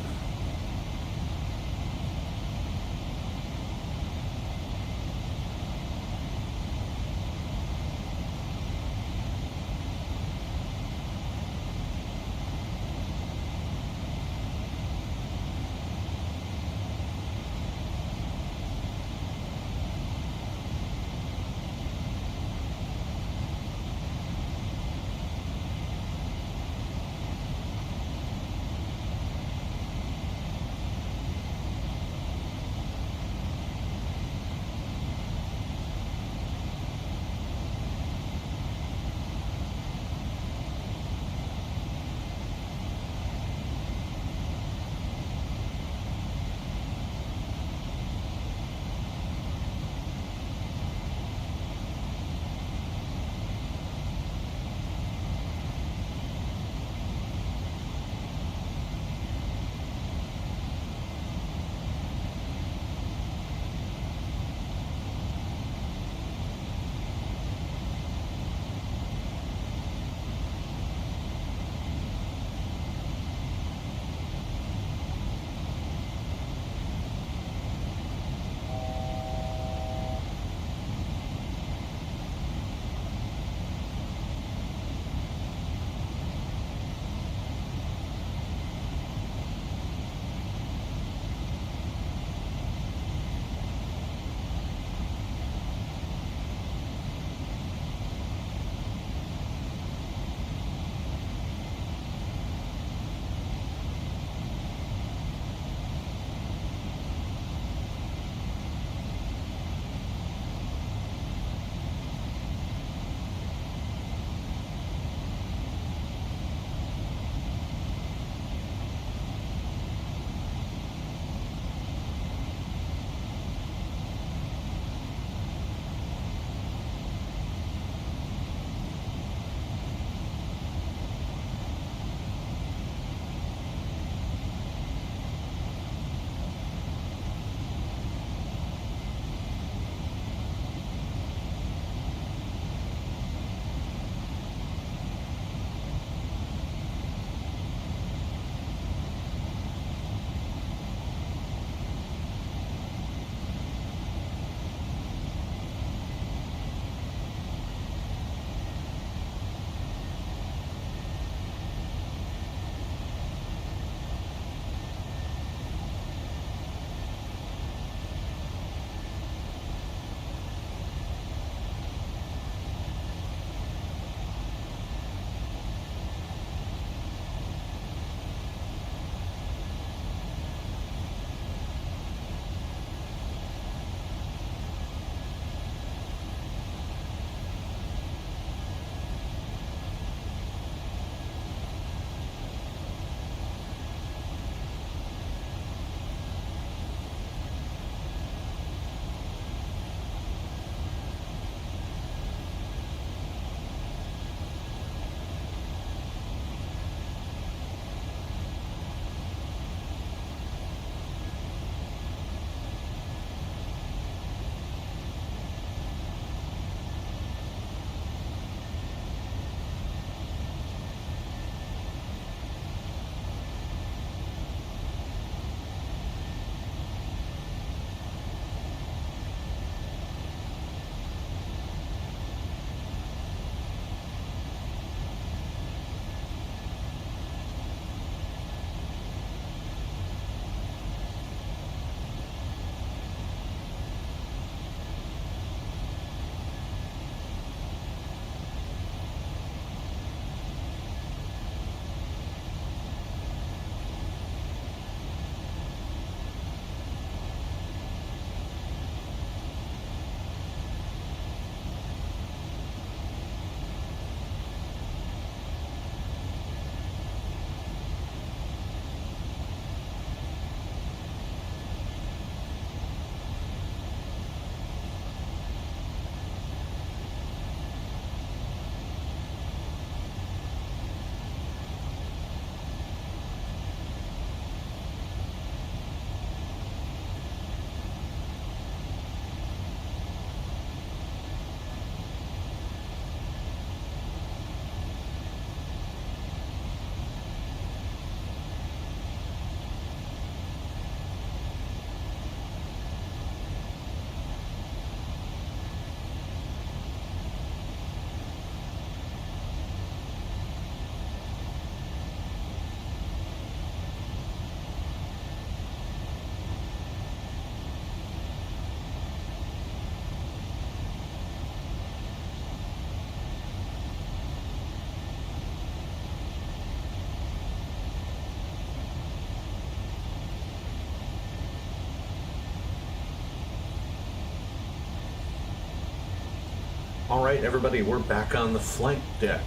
All right, everybody, we're back on the flight deck.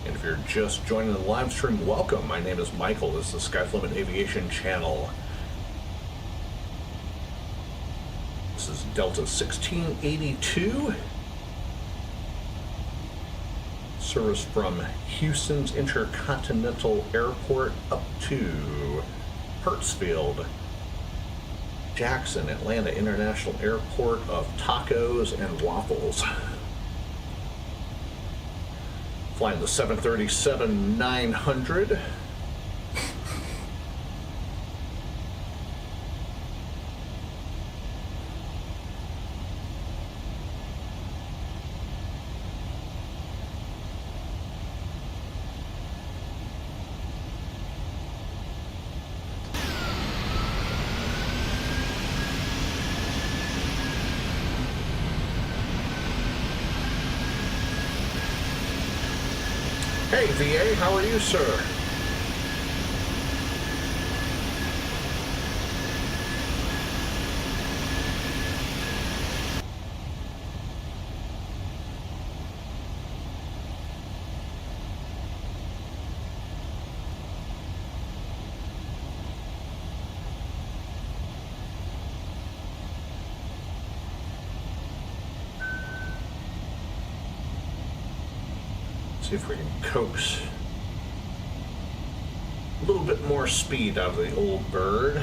And if you're just joining the live stream, welcome. My name is Michael. This is the Sky's Limit Aviation channel. This is Delta 1682. Service from Houston's Intercontinental Airport up to Hartsfield, Jackson, Atlanta International Airport of tacos and waffles. Flying the 737-900. Hey, VA, how are you, sir? See if we can coax a little bit more speed out of the old bird.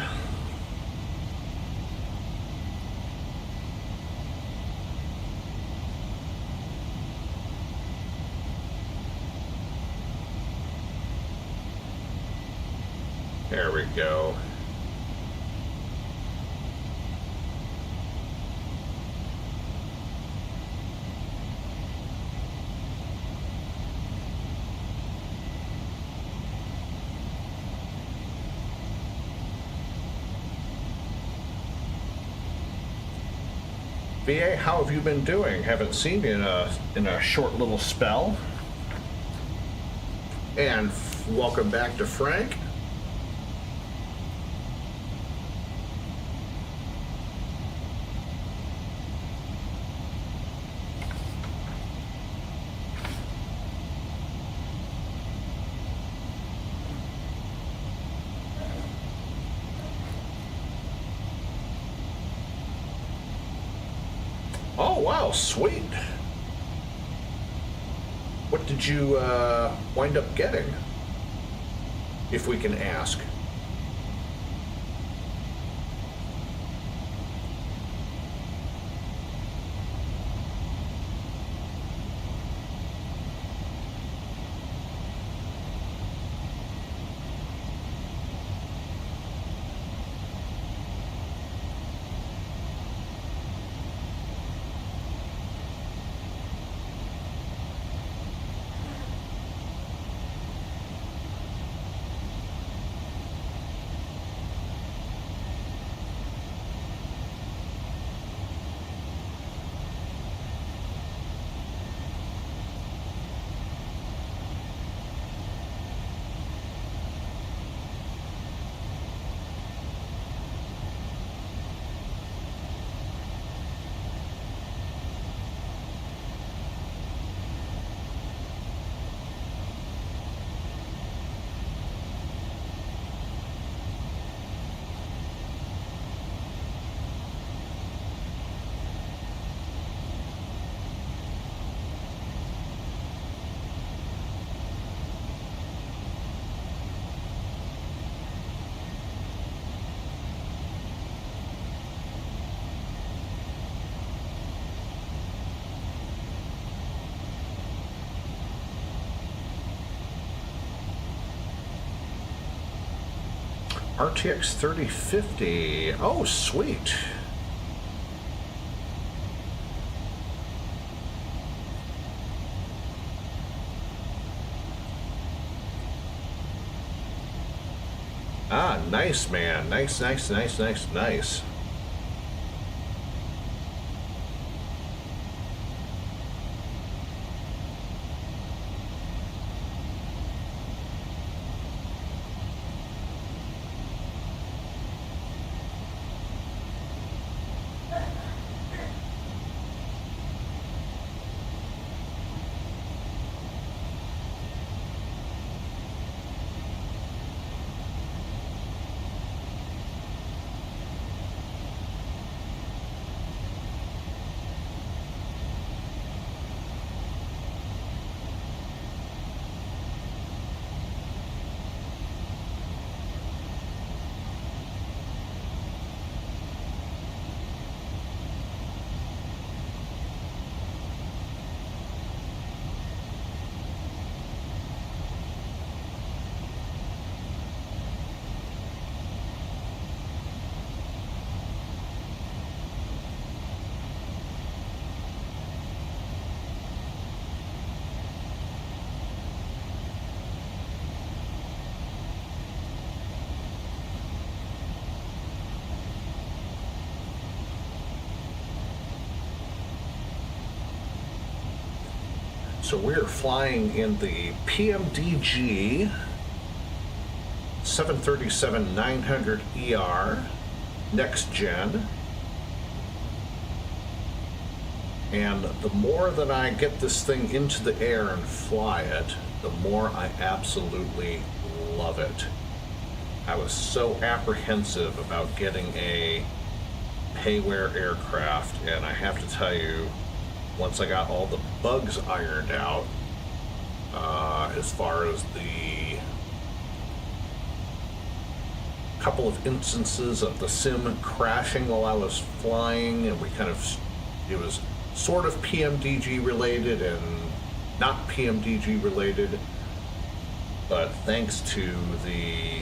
There we go. VA, how have you been doing? Haven't seen you in a short little spell. And welcome back to Frank. Oh, wow, sweet. What did you wind up getting, if we can ask? RTX 3050. Oh, sweet. Ah, nice, man. Nice, nice, nice, nice, nice. So we're flying in the PMDG 737-932ER next gen. And the more that I get this thing into the air and fly it, the more I absolutely love it. I was so apprehensive about getting a payware aircraft, and I have to tell you, once I got all the bugs ironed out, as far as the couple of instances of the sim crashing while I was flying, and it was sort of PMDG related and not PMDG related, but thanks to the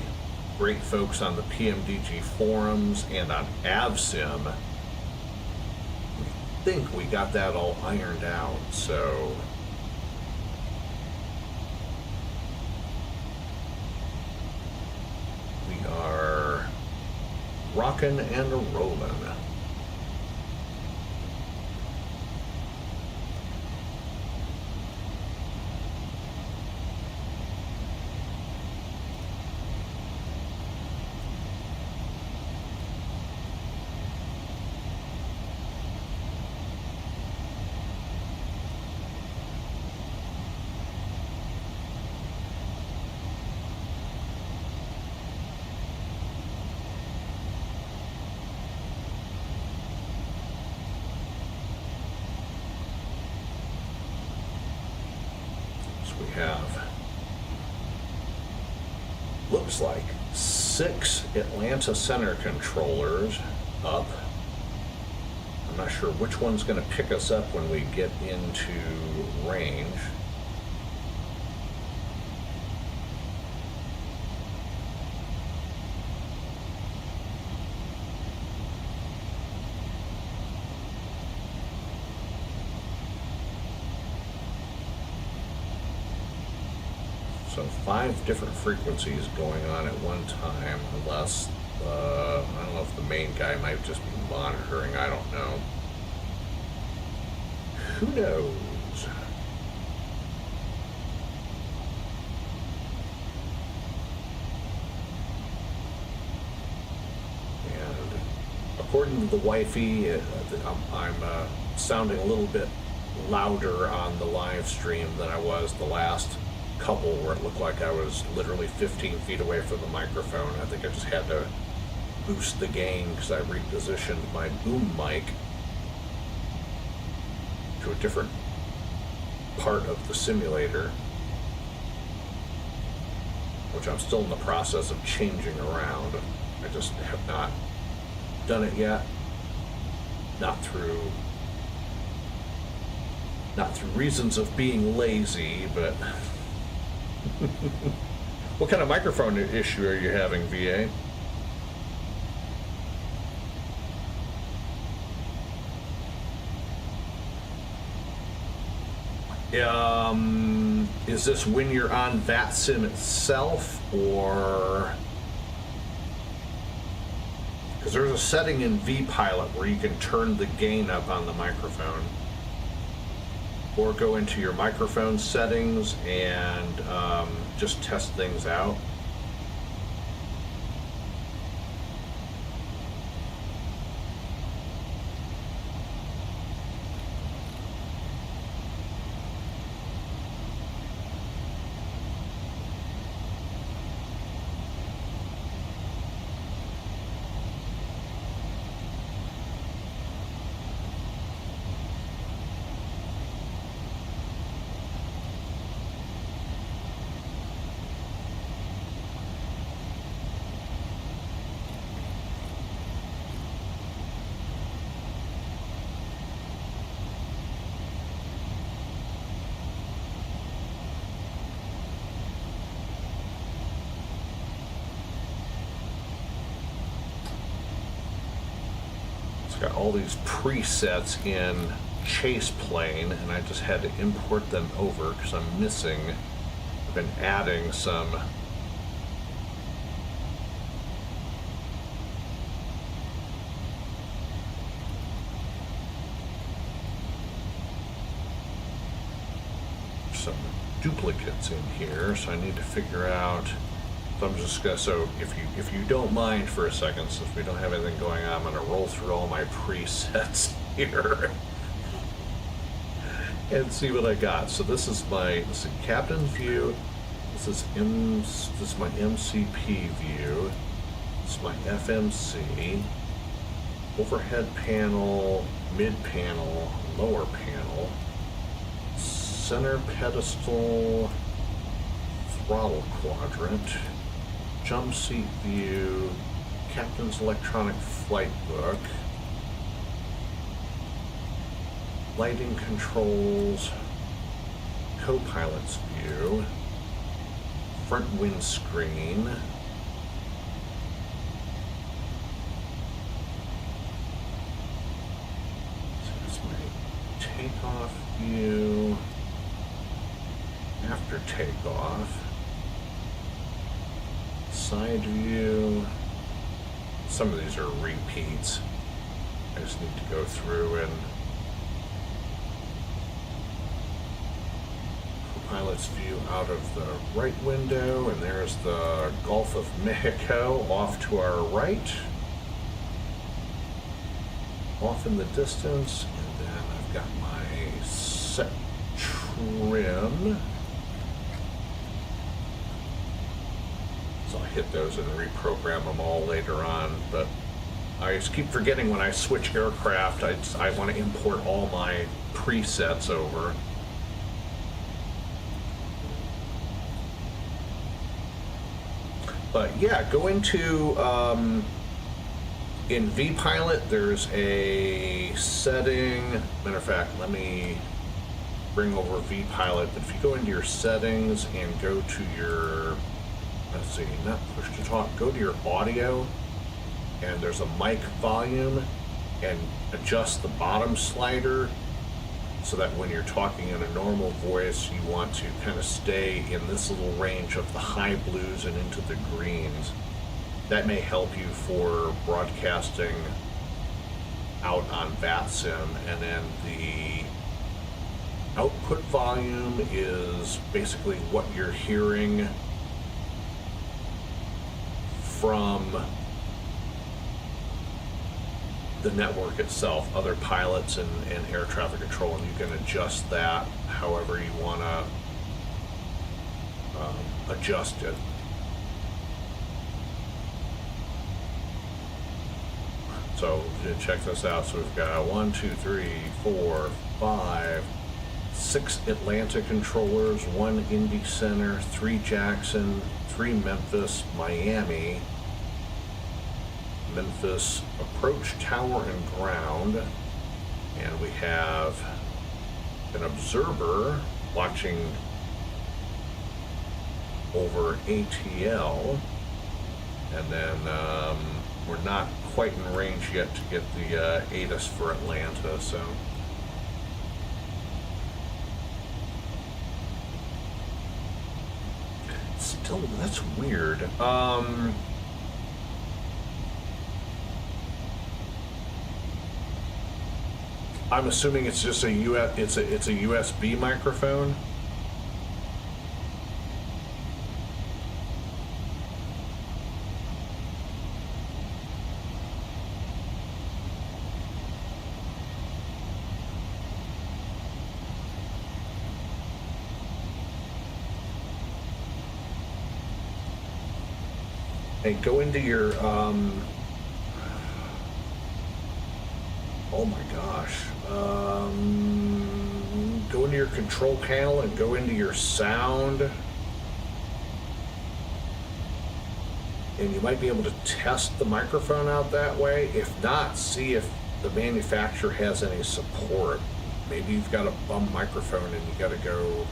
great folks on the PMDG forums and on AvSim, I think we got that all ironed out. So we are rocking and rolling. We have, looks like 6 Atlanta Center controllers up. I'm not sure which one's going to pick us up when we get into range. So 5 different frequencies going on at one time, unless, I don't know if the main guy might just be monitoring, I don't know. Who knows? And according to the wifey, I'm sounding a little bit louder on the live stream than I was the last couple, where it looked like I was literally 15 feet away from the microphone. I think I just had to boost the gain because I repositioned my boom mic to a different part of the simulator, which I'm still in the process of changing around. I just have not done it yet. Not through reasons of being lazy, but what kind of microphone issue are you having, VA? Is this when you're on VATSIM itself, or because there's a setting in vPilot where you can turn the gain up on the microphone, or go into your microphone settings and just test things out. Got all these presets in ChasePlane, and I just had to import them over because I'm missing. I've been adding some some duplicates in here, so I need to figure out. So I'm just gonna. So if you don't mind for a second, since we don't have anything going on, I'm gonna roll through all my presets here and see what I got. So this is captain's view. This is my MCP view. This is my FMC. Overhead panel, mid panel, lower panel. Center pedestal, throttle quadrant, jump seat view, captain's electronic flight book, lighting controls, co-pilot's view, front windscreen, this is my takeoff view, after takeoff, side view. Some of these are repeats. I just need to go through and pilot's view out of the right window, and there's the Gulf of Mexico off to our right, off in the distance, and then I've got my set trim. So I'll hit those and reprogram them all later on, but I just keep forgetting when I switch aircraft, I want to import all my presets over. But yeah, go into, in vPilot, there's a setting. Matter of fact, let me bring over vPilot. But if you go into your settings and go to your, let's see, not push to talk, go to your audio, and there's a mic volume, and adjust the bottom slider so that when you're talking in a normal voice, you want to kind of stay in this little range of the high blues and into the greens. That may help you for broadcasting out on VATSIM. And then the output volume is basically what you're hearing from the network itself, other pilots and air traffic control, and you can adjust that however you want to adjust it. So check this out. So we've got 1, 2, 3, 4, 5, 6 Atlanta controllers, 1 Indy Center, 3 Jackson, 3 Memphis, Miami, Memphis approach tower and ground, and we have an observer watching over ATL, and then we're not quite in range yet to get the ATIS for Atlanta, so still, that's weird. I'm assuming it's just it's a USB microphone. And go into your oh my gosh. Go into your control panel and go into your sound. And you might be able to test the microphone out that way. If not, see if the manufacturer has any support. Maybe you've got a bum microphone and you gotta go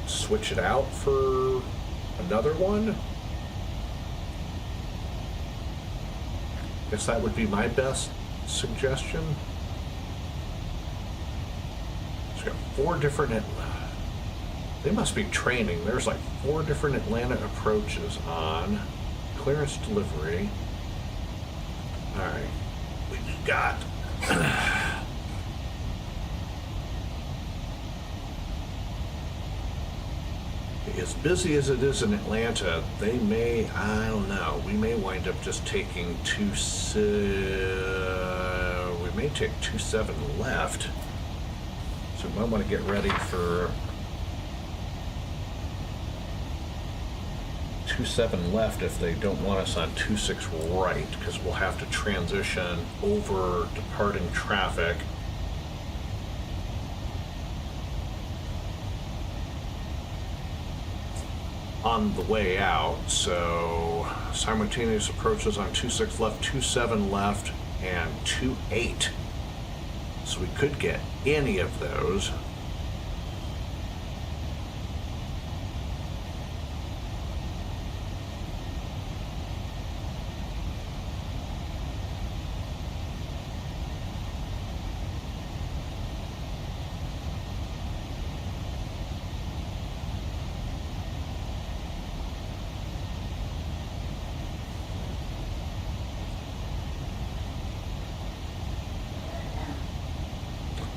switch it out for another one. Guess that would be my best suggestion. It's got 4 different, they must be training. There's like 4 different Atlanta approaches on clearance delivery. All right, we've got as busy as it is in Atlanta, they may, I don't know, we may wind up just taking we may take 27 left. So we might want to get ready for 27 left if they don't want us on 26 right, because we'll have to transition over departing traffic. On the way out. So simultaneous approaches on 26 left, 27 left, and 28. So we could get any of those.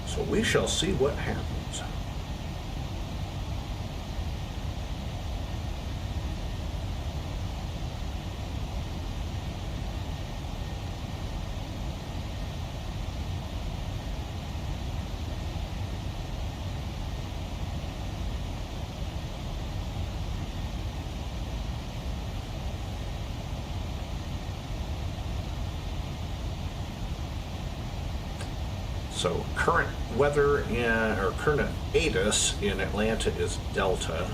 So we shall see what happens. So current weather or current ATIS in Atlanta is Delta.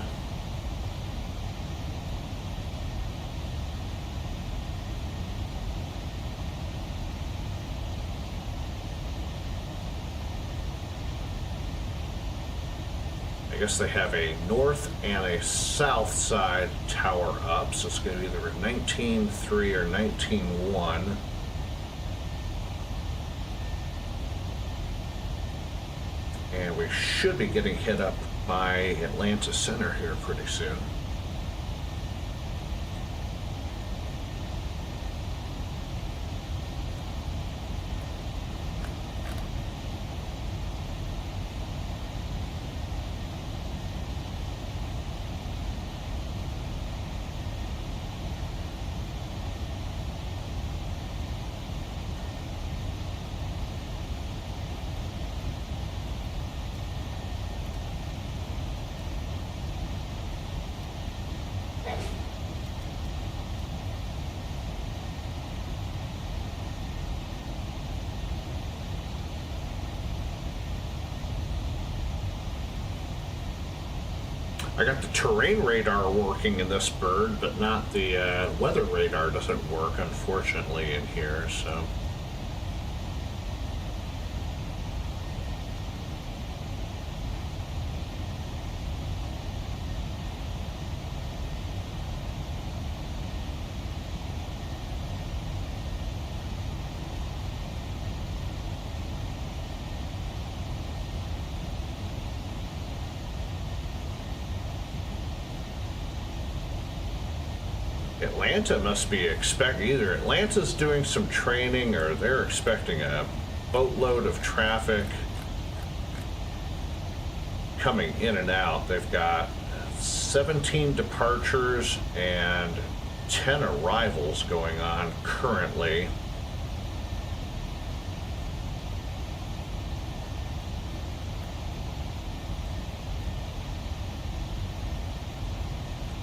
I guess they have a north and a south side tower up, so it's going to be either 19.3 or 19.1. And we should be getting hit up by Atlanta Center here pretty soon. I got the terrain radar working in this bird, but not the weather radar doesn't work, unfortunately, in here, so. Atlanta must be either Atlanta's doing some training or they're expecting a boatload of traffic coming in and out. They've got 17 departures and 10 arrivals going on currently.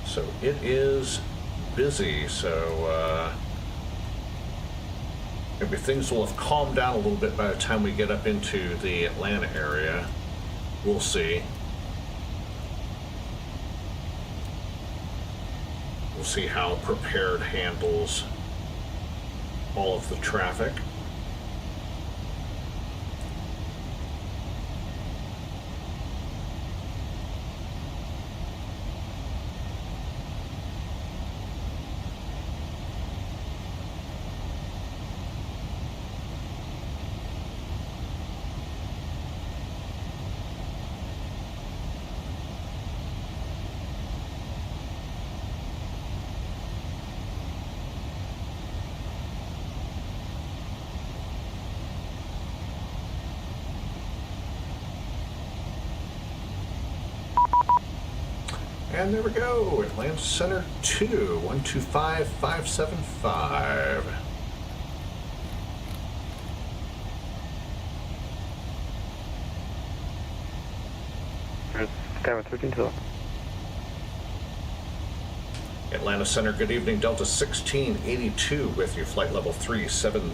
So it is busy, so maybe things will have calmed down a little bit by the time we get up into the Atlanta area. We'll see. We'll see how Prepared handles all of the traffic. And there we go, Atlanta Center 2, 125575. Skyway 1312. Atlanta Center, good evening, Delta 1682 with you, flight level 370.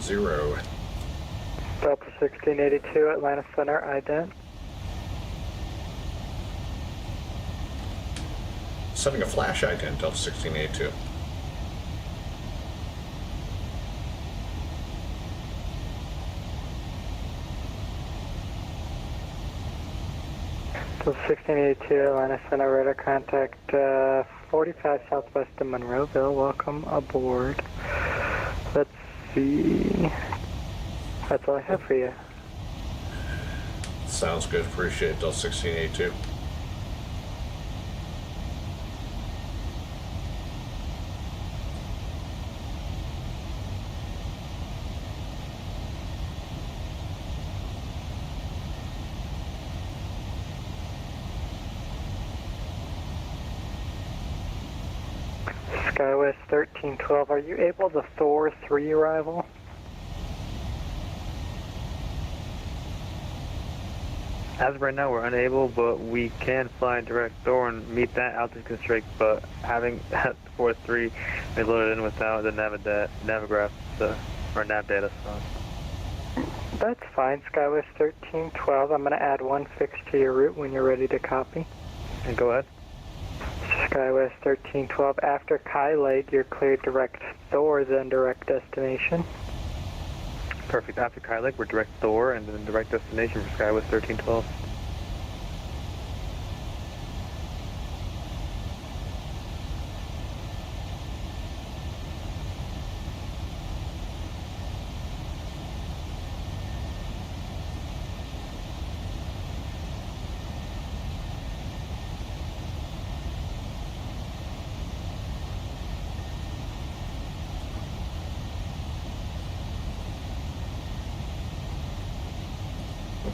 Delta 1682, Atlanta Center, ident. Setting a flash ident, Delta 1682. Delta 1682, Atlanta Center, radar contact 45 southwest of Monroeville. Welcome aboard. Let's see. That's all I have for you. Sounds good, appreciate it, Delta 1682. SkyWest 1312, are you able to Thor 3 arrival? As of right now, we're unable, but we can fly direct Thor and meet that altitude constraint, but having that 4-3 is loaded in without the Navigraph, or nav data, so. That's fine, SkyWest 1312. I'm going to add one fix to your route when you're ready to copy. And go ahead. SkyWest 1312, after KIAH, you're cleared direct Thor, then direct destination. Perfect. After KIAH, we're direct Thor, and then direct destination for SkyWest 1312.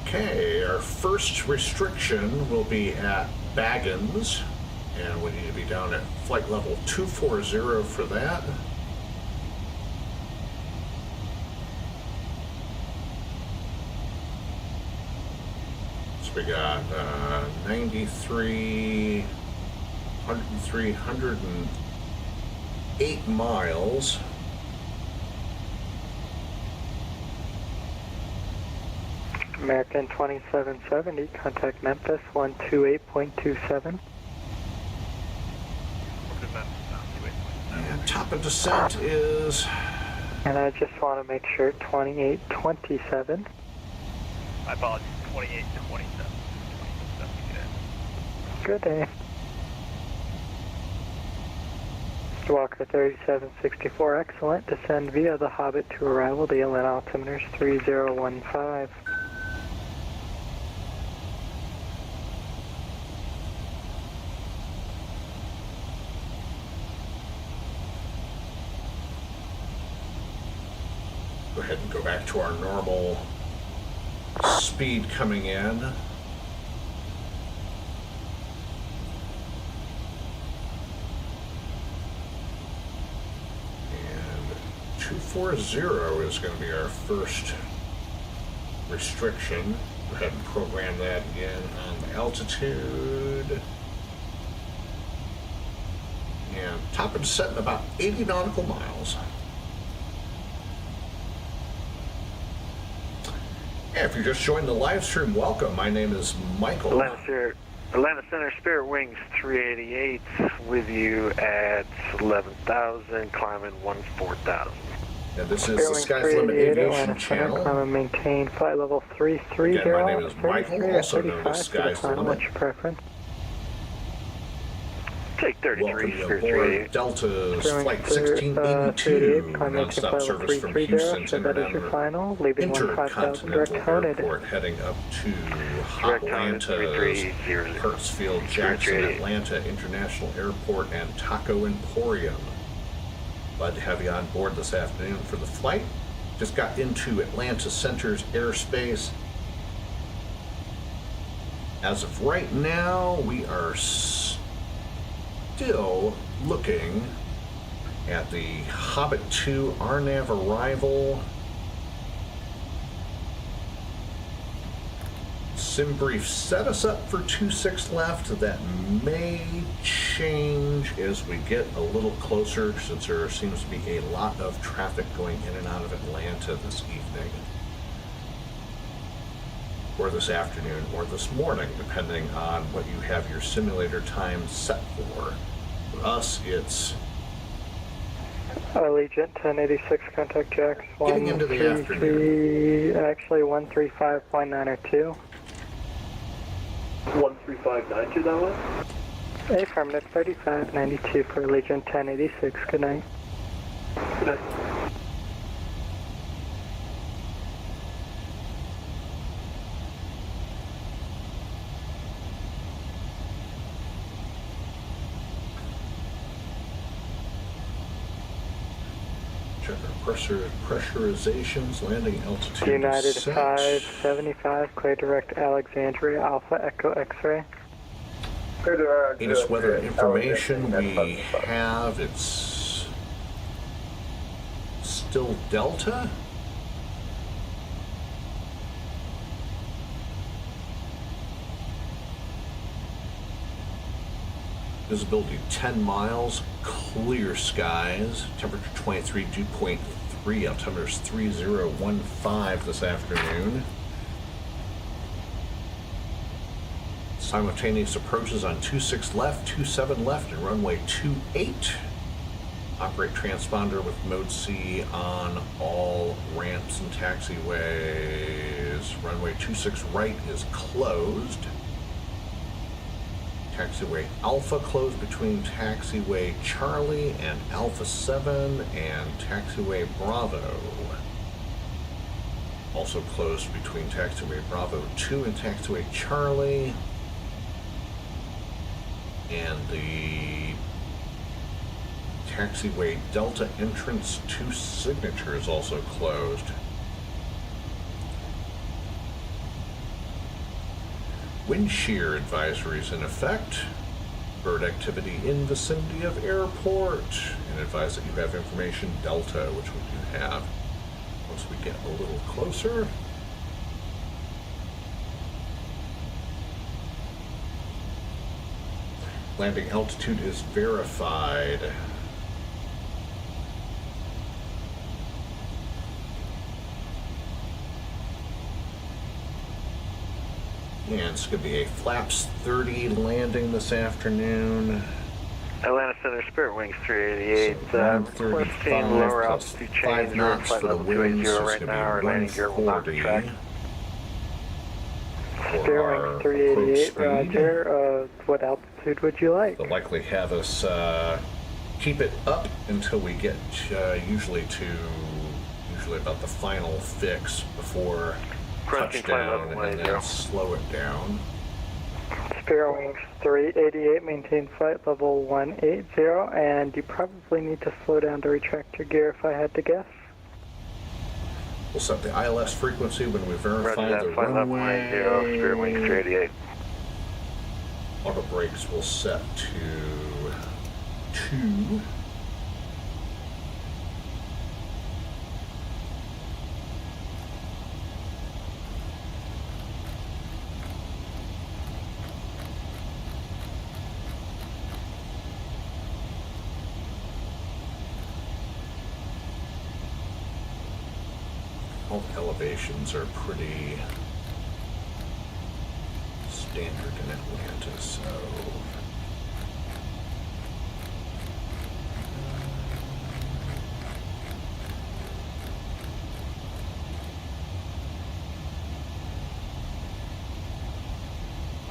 Okay, our first restriction will be at Baggins, and we need to be down at flight level 240 for that. So we got 93, 103, 108 miles. American 2770, contact Memphis 128.27. And top of descent is... And I just want to make sure 2827. I apologize, 2827. Good day. Mr. Walker 3764, excellent. Descend via the Hobbit to arrival. DLN altimeter is 3015. Go ahead and go back to our normal speed coming in. And 240 is going to be our first restriction. Go ahead and program that again on the altitude. And top of descent in about 80 nautical miles. Yeah, if you just joined the live stream, welcome. My name is Michael. Atlanta Center Spirit Wings 388 with you at 11,000, climbing 14,000. And this is the Sky's Limit Aviation channel. Climb maintain flight level 330. Again, my name is Michael, also known as Sky's Limit. What's your preference? Take 33, Welcome you Spirit aboard 388. Delta's Flight 1682, non-stop service from Houston to Intercontinental Airport, heading up to Atlanta's Hartsfield Jackson Atlanta International Airport and Taco Emporium. Glad to have you on board this afternoon for the flight. Just got into Atlanta Center's airspace. As of right now, we are still looking at the Hobbit 2 RNAV arrival. SimBrief set us up for 2-6 left. That may change as we get a little closer, since there seems to be a lot of traffic going in and out of Atlanta this evening, or this afternoon, or this morning, depending on what you have your simulator time set for. For us, it's Allegiant 1086, contact Jacks. getting into the afternoon. Actually 135.902. 13592, that was? Affirmative, 3592 for Allegiant 1086. Good night. Good night. Check our pressurizations, landing altitude. United 6. 575, clear direct Alexandria, Alpha Echo X-ray. Latest weather information we have, it's still Delta. Visibility 10 miles, clear skies, temperature 23, dew point 3, altimeter is 3015 this afternoon. Simultaneous approaches on 26 left, 27 left, and runway 28. Operate transponder with mode C on all ramps and taxiways. Runway 26 right is closed. Taxiway Alpha closed between taxiway Charlie and Alpha 7, and taxiway Bravo also closed between taxiway Bravo 2 and taxiway Charlie. And the taxiway Delta entrance to Signature is also closed. Wind shear advisories in effect. Bird activity in vicinity of airport. And advise that you have information Delta, which we do have. Once we get a little closer. Landing altitude is verified. And it's going to be a flaps 30 landing this afternoon. Atlanta Center, Spirit Wings 388. Requesting lower altitude change. 5 knots for the winds. So it's going to be 140. Spirit Wings 388, Roger. What altitude would you like? They'll likely have us keep it up until we get usually about the final fix before touchdown, and then slow it down. Spirit Wings 388, maintain flight level 180, and you probably need to slow down to retract your gear if I had to guess. We'll set the ILS frequency when we verify the runway. Spirit Wings 388. Auto brakes will set to 2. All the elevations are pretty standard in Atlanta, so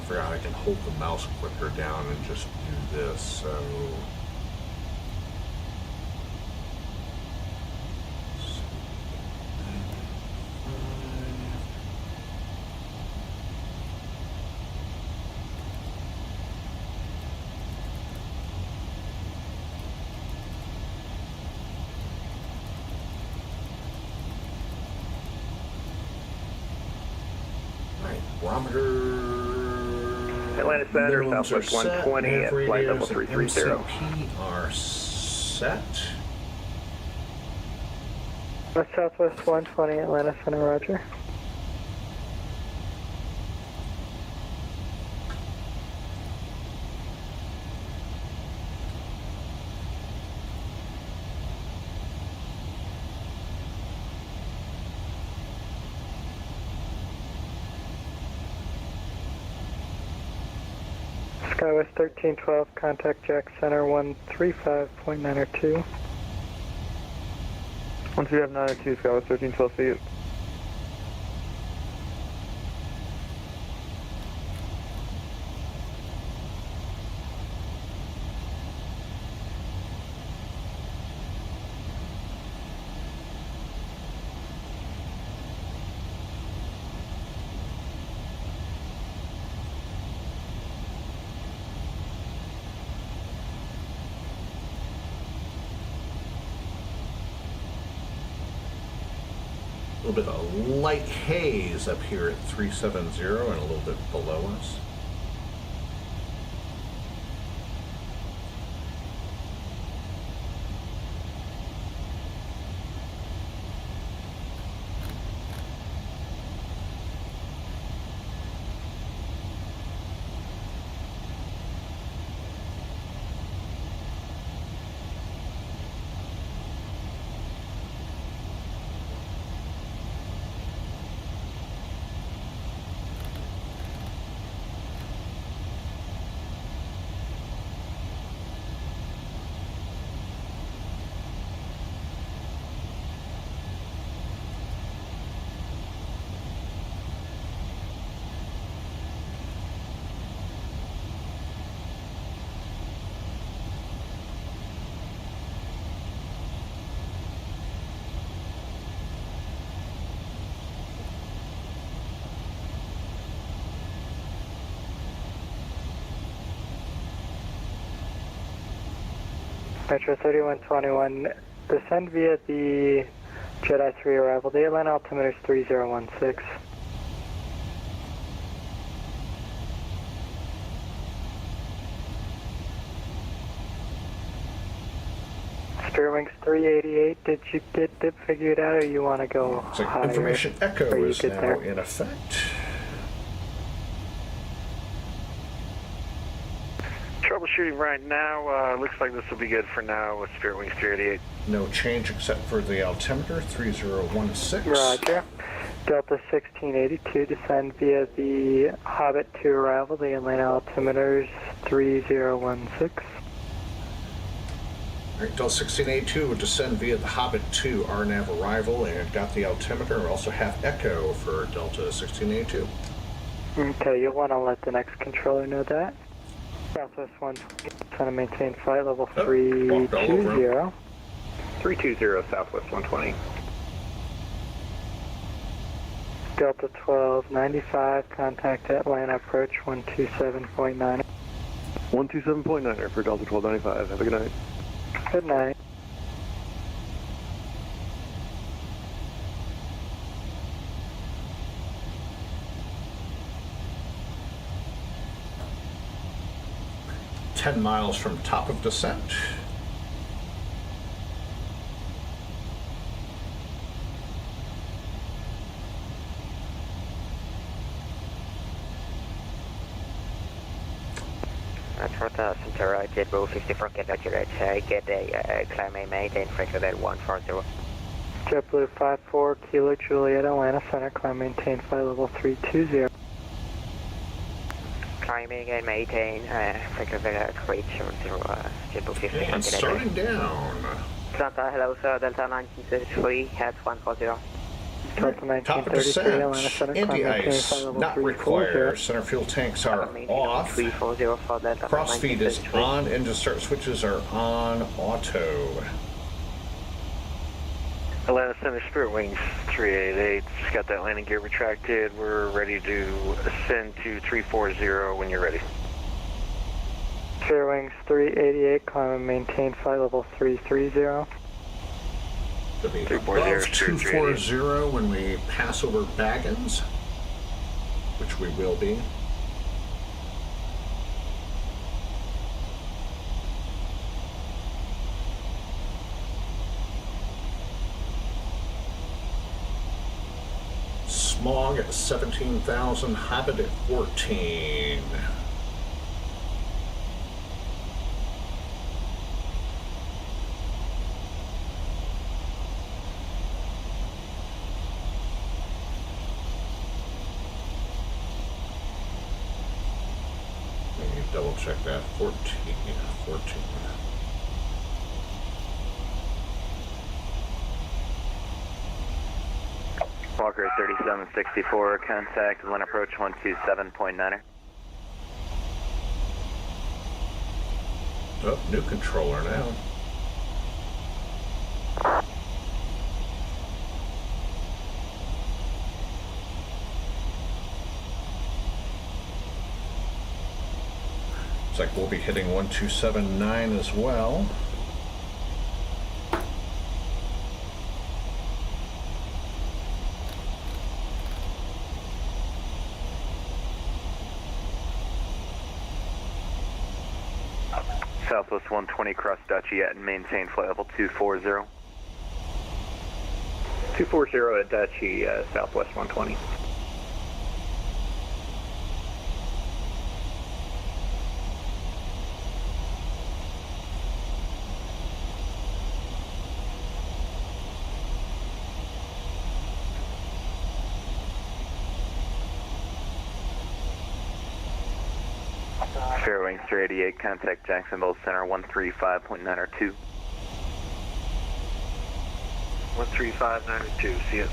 I forgot I can hold the mouse clicker down and just do this, so barometer Atlanta Center, Minimums are Southwest set. 120 at Nav flight level radios and 330. MCP are set. Southwest 120, Atlanta Center, roger. Skywest 1312, contact Jack Center 135.902. Once we have 902, Skywest 1312 feet. A little bit of light haze up here at 370 and a little bit below us. Metro 3121, descend via the Jedi 3 arrival. The Atlanta altimeter is 3016. Spearwings 388, did you get dip figured out, or you want to go Looks like higher? information echo Or you is get now there? in effect. Troubleshooting right now. Looks like this will be good for now with Spearwings 388. No change except for the altimeter, 3016. Roger. Delta 1682, descend via the Hobbit 2 arrival. The Atlanta altimeter is 3016. All right, Delta 1682 would descend via the Hobbit 2 RNAV arrival and got the altimeter. We also have echo for Delta 1682. Okay, you'll want to let the next controller know that. Southwest 120, trying to maintain flight level 320. 320 Southwest 120. Delta 1295, contact Atlanta approach 127.9. 127.9 for Delta 1295. Have a good night. Good night. $10 miles from top of descent. For the center, JetBlue 54, get at your right, get a climb a maintain pressure at 140. JetBlue 54, Kilo Juliet, Atlanta Center, climb maintain flight level 320. Climbing and maintain pressure at 320, JetBlue 54. And starting down. Delta, hello sir, Delta 1933 at 140. Top of descent, anti-ice, not required. Center fuel tanks are off. Crossfeed is on, engine start switches are on auto. Atlanta Center Spearwings 388. Just got that landing gear retracted. We're ready to ascend to 340 when you're ready. Fairwings 388, climb and maintain flight level 330. It'll be above 240 when we pass over Baggins, which we will be. Smog at 17,000, Hobbit at 14. Let me double check that. 14. Walker 3764, contact Atlanta approach 127.9er. Oh, new controller now. Looks like we'll be hitting 1279 as well. Southwest 120 cross Dutchy at and maintain flight level 240. 240 at Dutchy, Southwest 120. Fairwing 388, contact Jacksonville Center 135.902. 135.902, see it.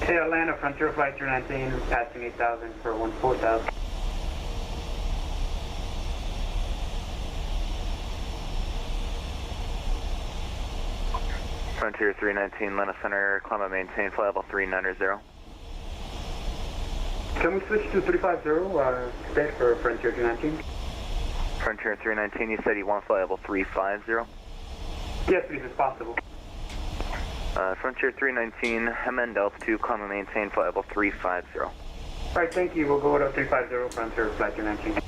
Hey, Atlanta, Frontier Flight 319, passing 8,000 for 14,000. Frontier 319, Atlanta Center, climb and maintain flight level 390. Can we switch to 350, state for Frontier 319? Frontier 319, you said you want flight level 350? Yes, please, if possible. Frontier 319, amend altitude, climb and maintain flight level 350. Alright, thank you. We'll go to 350, Frontier Flight 319.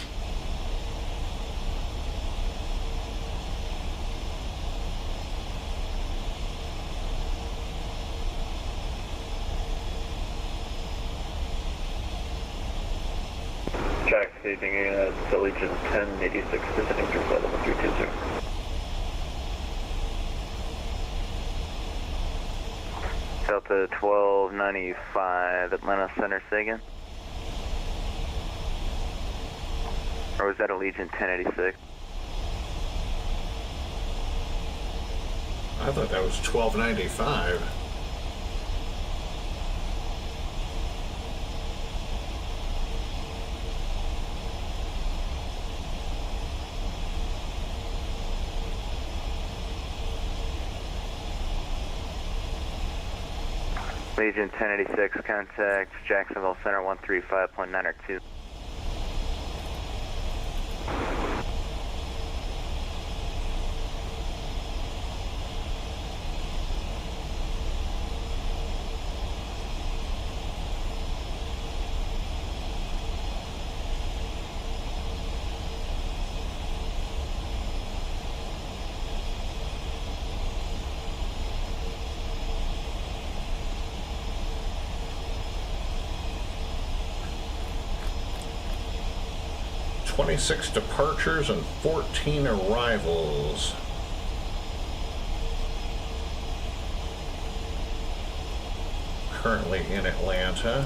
Jack staging Allegiant 1086, descending through flight level 320. Delta 1295, Atlanta Center, say again? Or was that Allegiant 1086? I thought that was 1295. Legion 1086, contact Jacksonville Center 135.902. Six departures and 14 arrivals. Currently in Atlanta.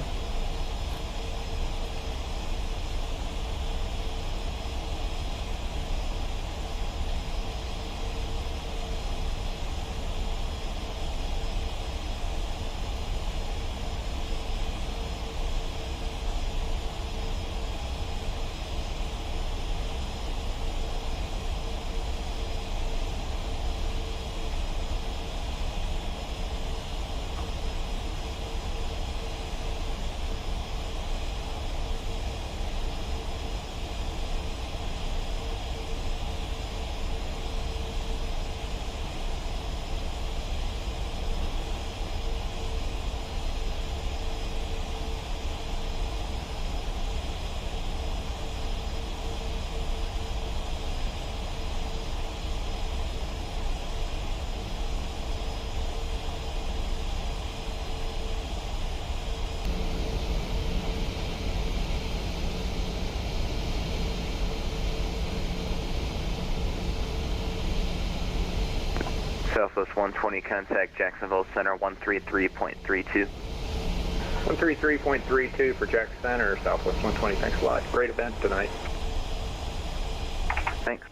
Southwest 120, contact Jacksonville Center 133.32. 133.32 for Jack Center, Southwest 120. Thanks a lot. Great event tonight. Thanks.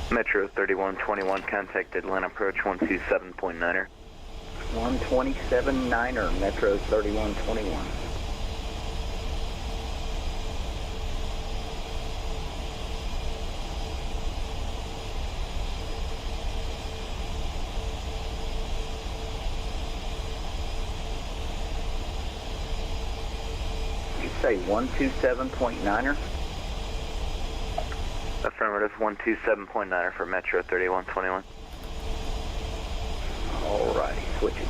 Metro 3121, contact Atlanta approach 127.9er. 127.9er, Metro 3121. Did you say 127.9er? Affirmative, 127.9er for Metro 3121. Alrighty, switching.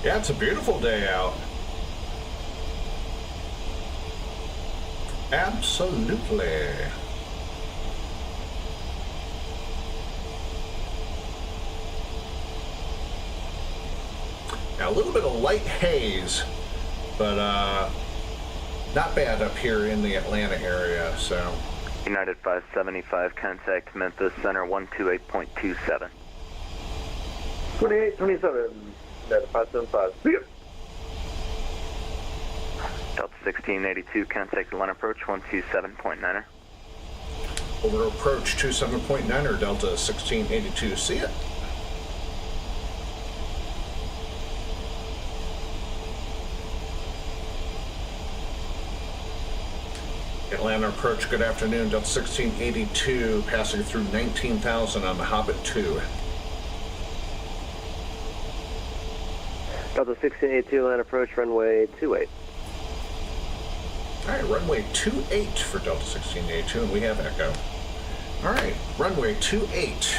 Yeah, it's a beautiful day out. Absolutely. Now, a little bit of light haze, but not bad up here in the Atlanta area, so. United 575, contact Memphis Center 128.27. 2827, United 575. See ya. Delta 1682, contact Atlanta approach 127.9er. Over approach 27.9er, Delta 1682. See ya. Atlanta approach, good afternoon. Delta 1682, passing through 19,000 on the Hobbit 2. Delta 1682, Atlanta approach, runway 28. All right, runway 28 for Delta 1682, and we have echo. All right, runway 28.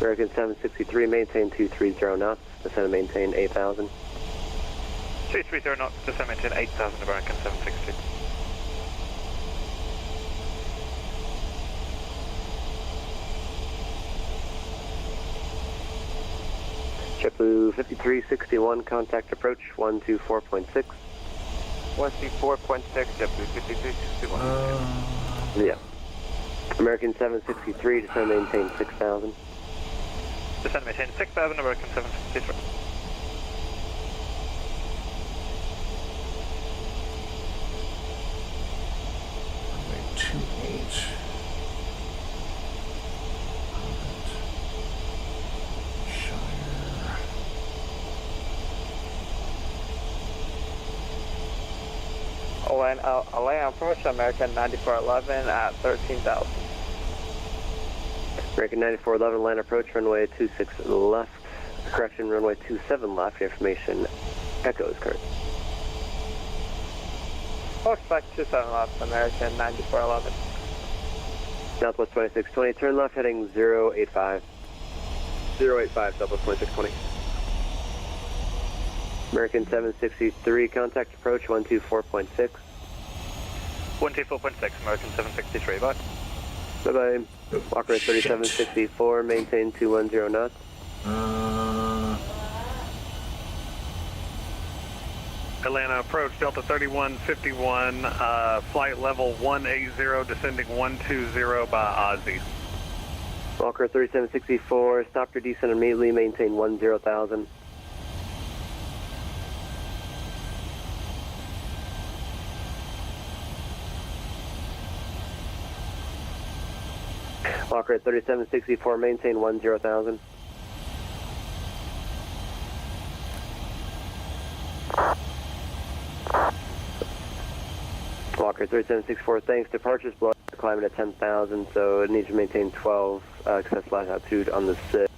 American 763, maintain 230 knots, descend and maintain 8,000. 230 knots, descend and maintain 8,000, American 763. JetBlue 5361, contact approach 124.6. 124.6, JetBlue 5361. Yeah. American 763, descend and maintain 6,000. Descend and maintain 6,000, American 763. Runway 28. Atlanta approach, American 9411 at 13,000. American 9411, land approach, runway 26 left. Correction, runway 27 left. Your information echo is correct. Expect 27 left, American 9411. Southwest 2620, turn left heading 085. 085, Southwest 2620. American 763, contact approach 124.6. 124.6, American 763, bye. Bye-bye. Walker 3764, maintain 210 knots. Atlanta approach, Delta 3151, flight level 180, descending 120 by Ozzy. Walker 3764, stop your descent immediately, maintain 10,000. Walker at 3764, maintain 10,000. Walker 3764, thanks. Departure's blowing, climbing at 10,000, so it needs to maintain 12 excess latitude altitude on the 6.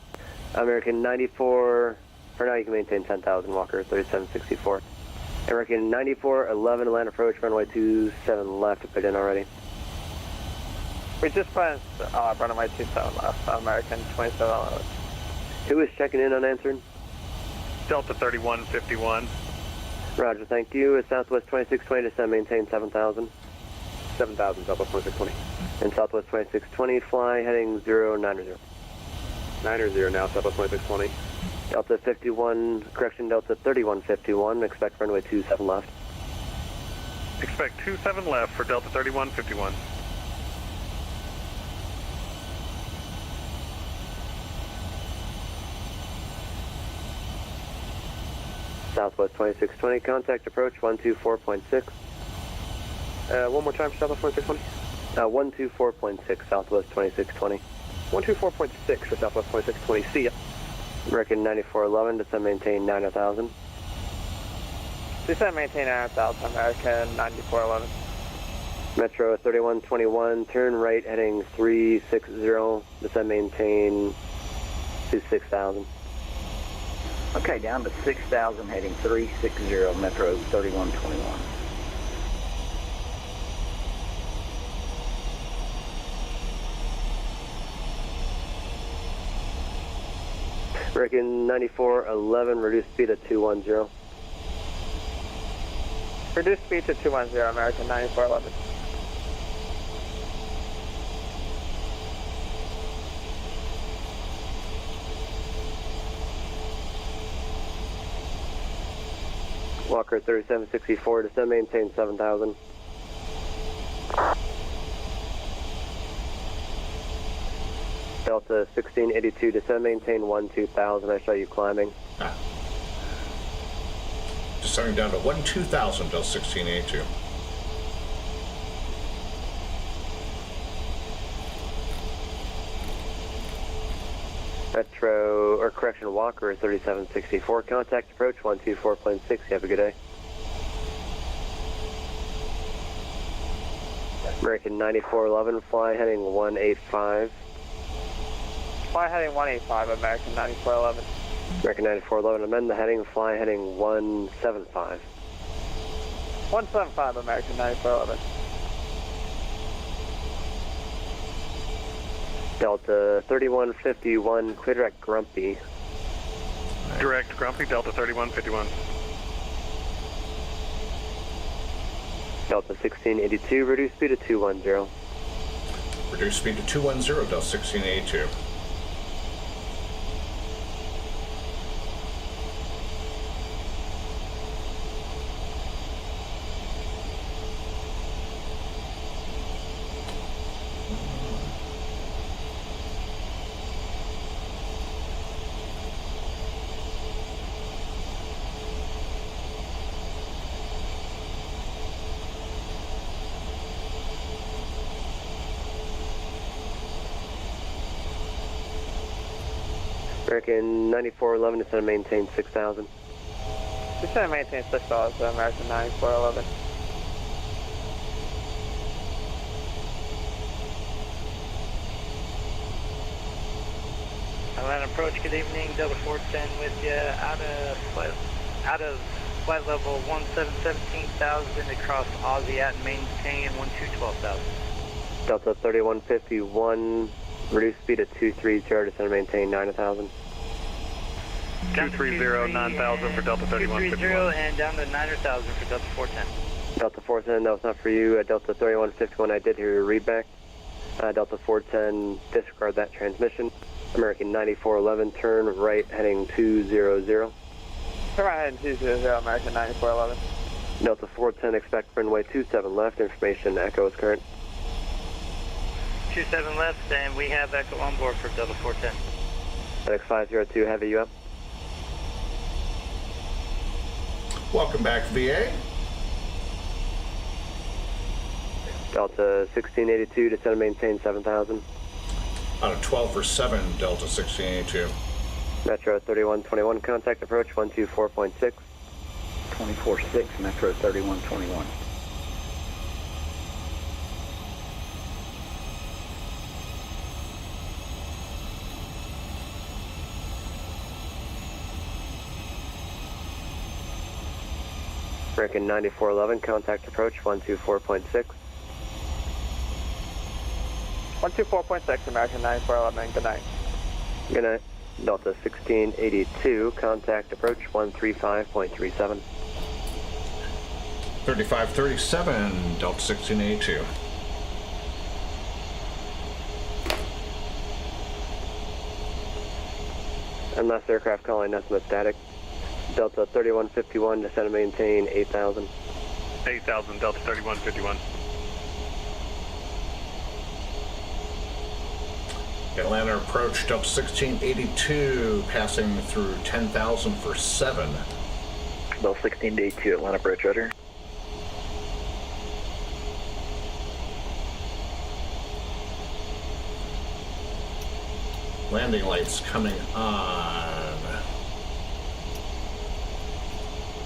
American 94, for now you can maintain 10,000, Walker 3764. American 94, 11, land approach, runway 27 left, to put in already. We just passed runway 27 left, American 27 left. Who is checking in unanswered? Delta 3151. Roger, thank you. It's Southwest 2620, descend, maintain 7,000. 7,000, Southwest 2620. And Southwest 2620, fly, heading 090. 90 now, Southwest 2620. Delta 51, correction, Delta 3151, expect runway 27 left. Expect 27 left for Delta 3151. Southwest 2620, contact approach 124.6. One more time, Southwest 2620. 124.6, Southwest 2620. 124.6 for Southwest 2620, see ya. American 9411, descend, maintain 9000. Descend, maintain 9000, American 9411. Metro 3121, turn right, heading 360, descend, maintain 26,000. Okay, down to 6,000, heading 360, Metro 3121. American 9411, reduce speed at 210. Reduce speed to 210, American 9411. Walker 3764, descend, maintain 7,000. Delta 1682, descend, maintain 12,000. I show you climbing. Descending down to 12,000, Delta 1682. Metro, or correction, Walker 3764, contact approach 124.6. You have a good day. American 9411, fly heading 185. Fly heading 185, American 9411. American 9411, amend the heading, fly heading 175. 175, American 9411. Delta 3151, clear direct Grumpy. Direct Grumpy, Delta 3151. Delta 1682, reduce speed to 210. Reduce speed to 210, Delta 1682. American 9411, descend and maintain 6,000. Descend and maintain 6,000, American 9411. Atlanta approach, good evening, Delta 410 with you, out of flight level 1717,000 across Aussie at maintain 12,000. Delta 3151, reduce speed at 230, descend and maintain 9,000. 230, 9,000 for Delta 3151. 230 and down to 9,000 for Delta 410. Delta 410, that was not for you. Delta 3151, I did hear your readback. Delta 410, disregard that transmission. American 9411, turn right heading 200. Turn right heading 200, American 9411. Delta 410, expect runway 27 left, information echo is current. 27 left, and we have echo on board for Delta 410. FedEx 502, heavy you up. Welcome back, VA. Delta 1682, descend and maintain 7,000. On a 12 for 7, Delta 1682. Metro 3121, contact approach 124.6. 24.6, Metro 3121. American 9411, contact approach 124.6. 124.6, American 9411, good night. Good night. Delta 1682, contact approach 135.37. 3537, Delta 1682. And last aircraft calling estimate static. Delta 3151, descend and maintain 8,000. 8,000, Delta 3151. Atlanta approach, Delta 1682, passing through 10,000 for 7. Delta 1682, Atlanta approach, Rudder. Landing lights coming on.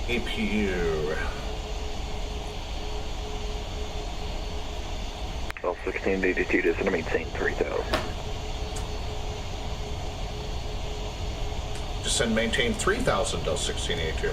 APU. Delta 1682, descend and maintain 3,000. Descend, maintain 3,000, Delta 1682.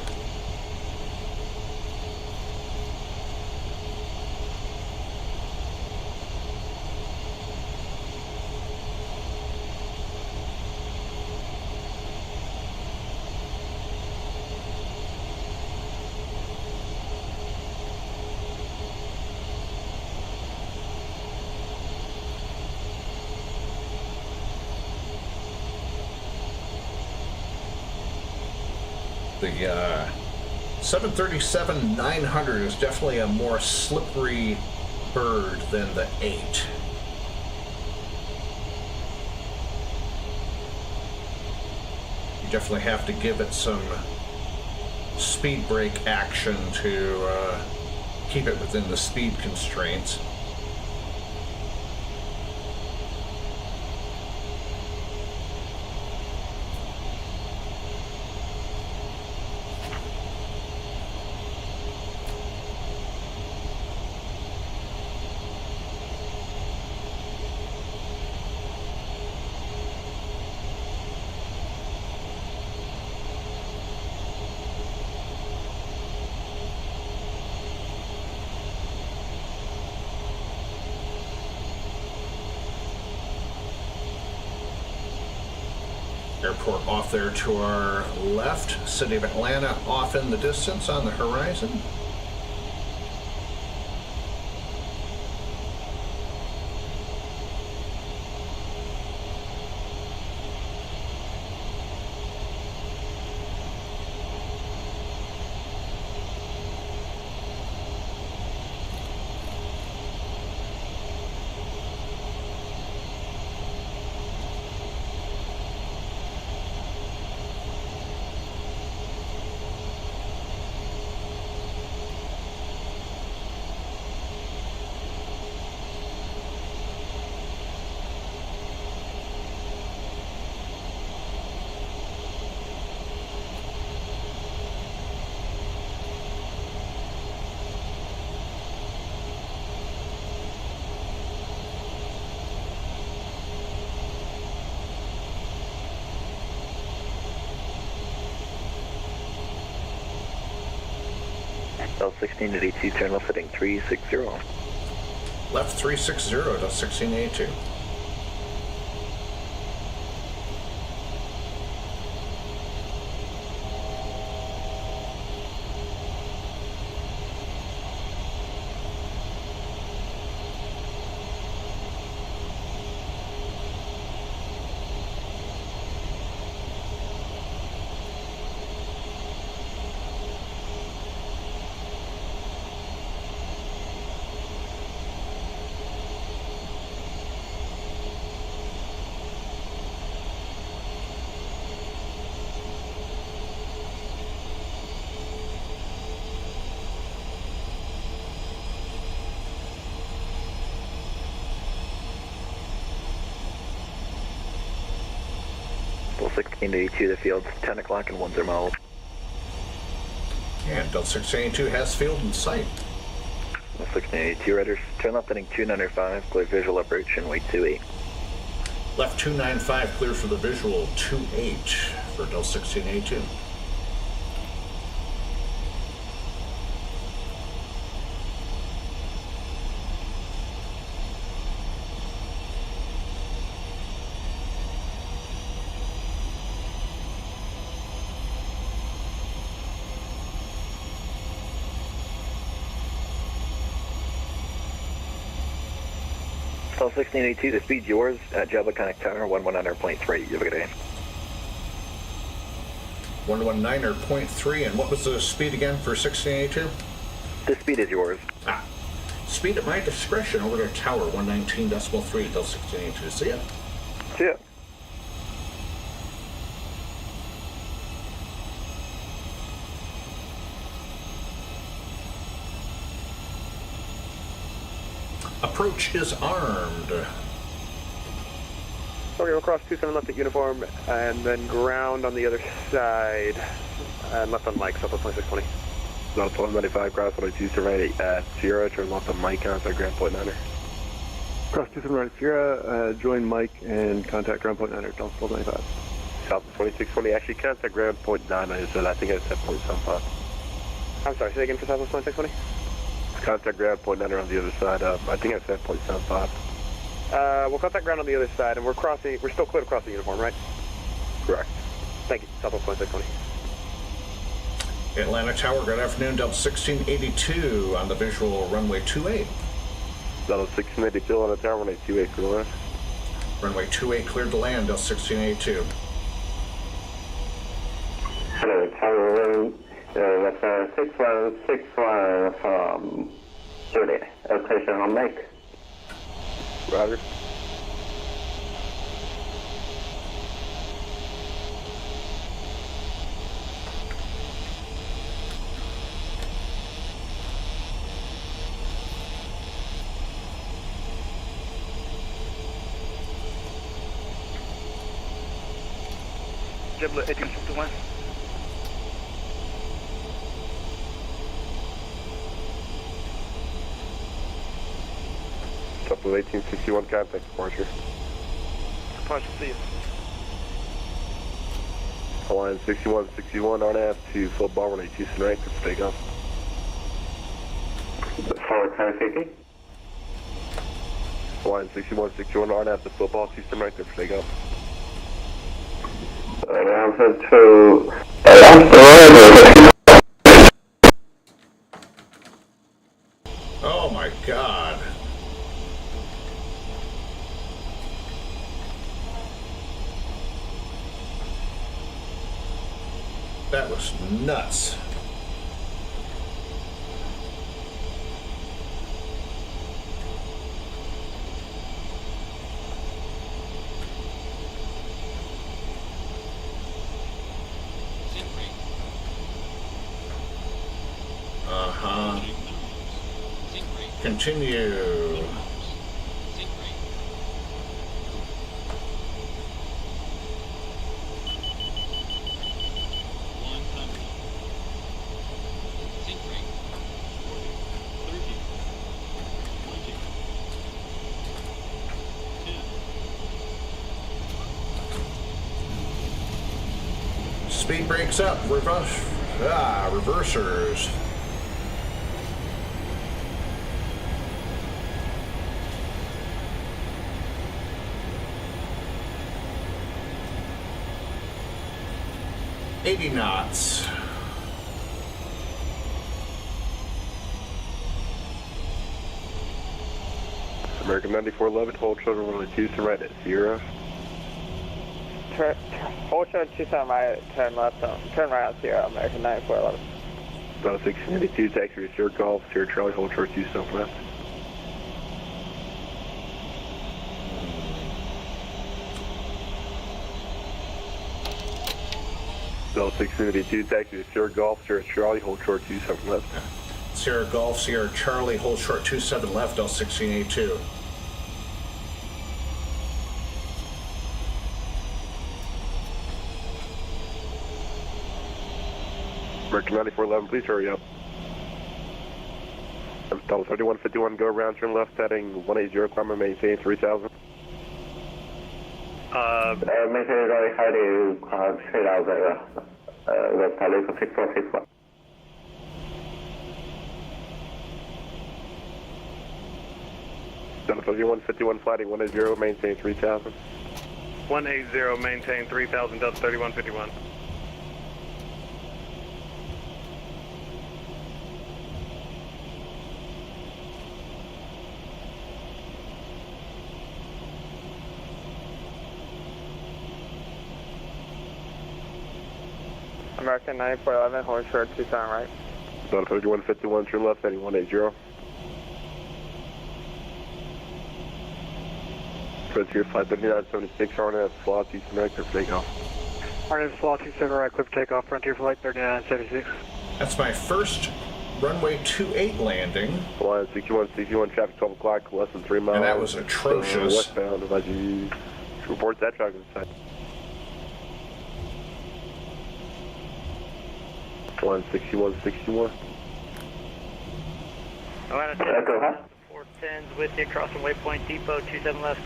The 737-900 is definitely a more slippery bird than the 8. You definitely have to give it some speed brake action to keep it within the speed constraints. Airport off there to our left. City of Atlanta off in the distance on the horizon. Delta 1682, turn left heading 360. Left 360 to 1682. Delta 1682, the field's 10 o'clock and 10 miles. And Delta 1682 has field in sight. Delta 1682, Rudder, turn left heading 295, clear visual approach and weight 28. Left 295, clear for the visual 28 for Delta 1682. Delta 1682, the speed's yours at Java Connect Tower, 119.3. You have a good day. 119.3, and what was the speed again for 1682? The speed is yours. Speed at my discretion over to Tower 119.3, Delta 1682. See ya. See ya. Approach is armed. Okay, we'll cross 27 left at uniform, and then ground on the other side. And left on Mike, Southwest 2620. Delta 195, cross 127 right at Sierra, turn left on Mike, contact ground point 9er. Cross 27 right at Sierra, join Mike and contact ground point 9er, Delta 195. Southwest 2620, actually contact ground point 9er, so I think I said point 75. I'm sorry, say again for Southwest 2620? Contact ground point 9er on the other side, I think I said point 75. We'll contact ground on the other side, and we're still clear to cross the uniform, right? Correct. Thank you, Southwest 2620. Atlanta Tower, good afternoon, Delta 1682 on the visual runway 28. Delta 1682 on the tower, runway 28, clear to land. Runway 28 cleared to land, Delta 1682. Hello, Tower, that's 6161 from Judy. Location on Mike. Roger. Giblet 1861. Top of 1861, contact departure. Departure, see you. Hawaiian 6161 RNAV to full bar 18 Houston right, let's take off. Forward 1050. Hawaiian 6161 RNAV to full bar Houston right, let's take off. Announcement to Oh my God. That was nuts. Continue. Speed brakes up, reversers. $80 knots. American 9411, hold shuttle runway Houston right at Sierra. Hold short 27 right, turn left, turn right out Sierra, American 9411. Delta 1682, taxi to Sierra Golf, Sierra Charlie, hold short 27 left. Delta 1682, taxi to Sierra Golf, Sierra Charlie, hold short 27 left. Sierra Golf, Sierra Charlie, hold short 27 left, Delta 1682. American 9411, please hurry up. Delta 3151, go around, turn left, heading 180, climber, maintain 3000. Maintain very highly, 3000, West Palace 6461. Delta 3151, flighting 180, maintain 3000. 180, maintain 3000, Delta 3151. American 9411, hold short, Tucson right. Delta 3151, turn left, heading 180. Frontier 53976, RNF, slot 27 right, clear for takeoff. RNF, slot 27 right, clear for takeoff, Frontier Flight 3976. That's my first runway 28 landing. Line 6161, traffic 12 o'clock, less than 3 miles. And that was atrocious. Westbound, advise you report that traffic inside. Line 6161. Echo, 410s with you, crossing waypoint depot, 27 left.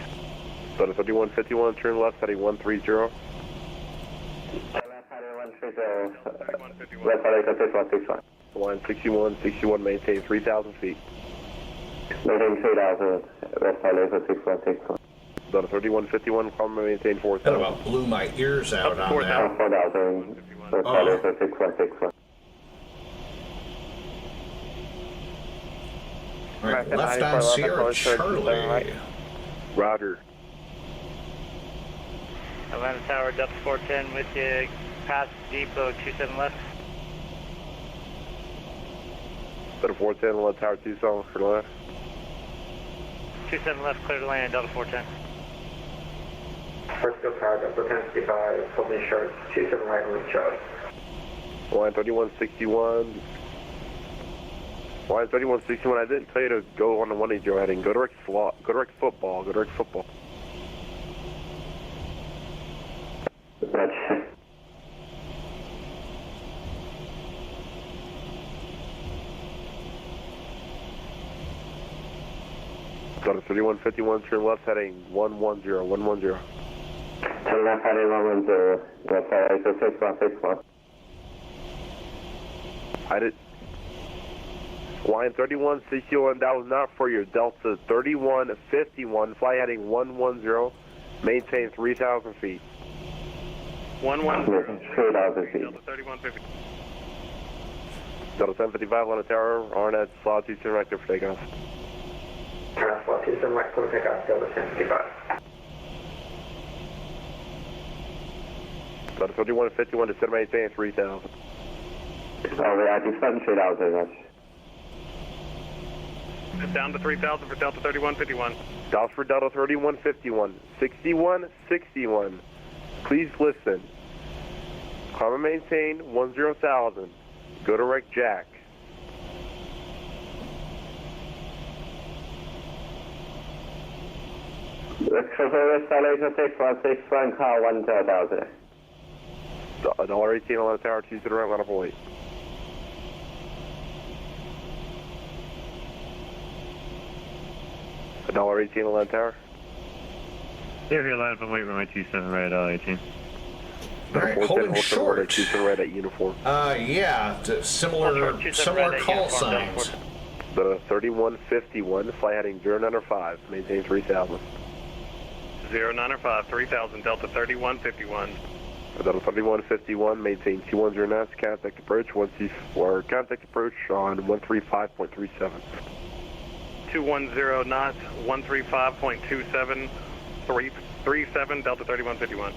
Delta 3151, turn left, heading 130. Left side, 6161. Line 6161, maintain 3,000 feet. Maintain 3,000, left side, 6161. Delta 3151, climb maintain That 4,000. about blew my ears out on 4,000, left side, 6161. All right, left on Sierra Charlie. Rudder. Atlanta Tower, Delta 410 with you, past depot, 27 left. Delta 410, left tower, Tucson, for the left. 27 left, clear to land, Delta 410. First go tower, Delta 1065, hold me short, 27 right, with Charlie. Line 3161. Line 3161, I didn't tell you to go on the 180 heading. Go direct slot. Go direct football. Go direct football. Gotcha. Delta 3151, turn left heading 110, 110. Turn left heading 110, left side, 6161. I did. Line 3161, that was not for you. Delta 3151, fly heading 110, maintain 3,000 feet. 110. 3,000 feet. Delta 3150. Delta 1055 on the tower, RNet, slot 27 right there for takeoff. Tower, slot 27 right, clear for takeoff, Delta 1055. Delta 3151, descend maintain 3,000. Oh, yeah, descend 3,000, that's. Down to 3,000 for Delta 3151. Down for Delta 3151. 6161. Please listen. Climb and maintain 10,000. Go direct jack. $6161, call 1,000. $1.18 on the tower, 2 to the right, line up and wait. $1.18 on that tower. Here, line up and wait, runway 27 right, $1.18. All right, holding short. 27 right at uniform. Yeah, similar call signs. The 3151, fly heading 095, maintain 3,000. 095, 3,000, Delta 3151. Delta 3151, maintain 210 knots, contact approach, contact approach on 135.37. 210 knots, 135.27, 337, Delta 3151.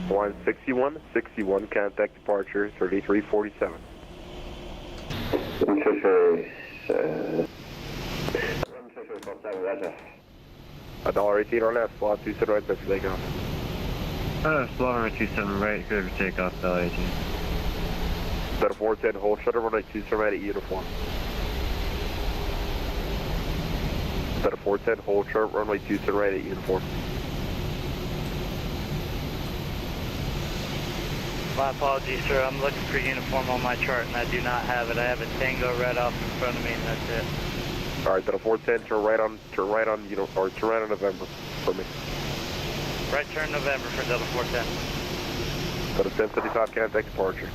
Line 6161, contact departure 3347. $1.18 on that, slot 27 right there for takeoff. Slot runway 27 right, clear for takeoff, $1.18. Delta 410, hold shutter runway 27 right at uniform. Delta 410, hold shutter runway 27 right at uniform. My apologies, sir. I'm looking for uniform on my chart, and I do not have it. I have a Tango red off in front of me, and that's it. All right, Delta 410, turn right on November for me. Right turn November for Delta 410. Delta 1075, contact departure.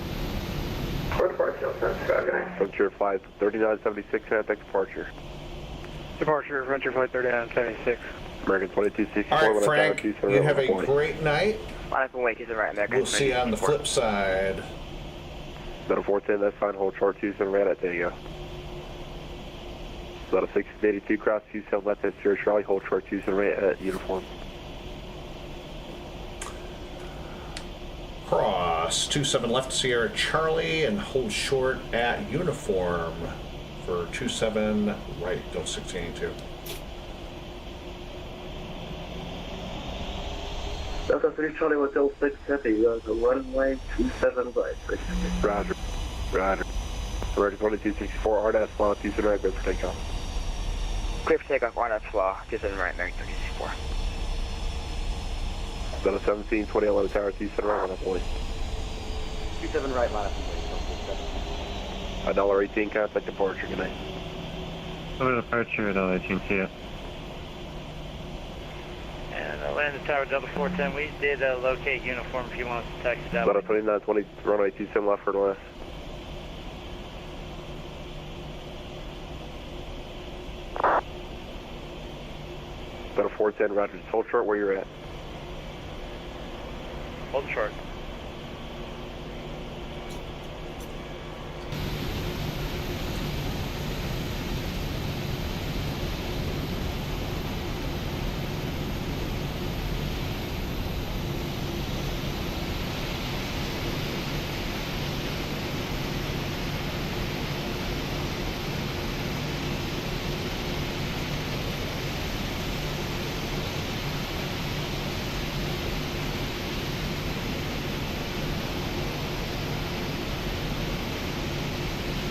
Port departure, Delta 1075. Frontier Flight 3976, contact departure. Departure, Frontier Flight 3976. American 2264. All right, Frank, you have a great night. Line up and wait, right, American. We'll see you on the flip side. Delta 410, that's fine, hold chart 27 right at there you go. About a 1682 cross 27 left at Sierra Charlie, hold short 27 right at uniform. Cross 27 left Sierra Charlie and hold short at uniform for 27 right, Delta 1682. Delta 3 Charlie Hotel 6 Heavy, the runway 27 right. Roger. Roger. American 2264, RDAS flaw, 27 right, good for takeoff. Clear for takeoff, RDAS flaw, 27 right, American 2264. Delta 1720, 11 tower, 27 right, line up boy. 27 right, line up $18, contact departure, good night. Over departure at $18, see ya. And Atlanta Tower Delta 410, we did locate uniform if you want us to taxi that way. Delta 2920, runway 27 left for left. Delta 410, roger, just hold short where you're at. Hold short.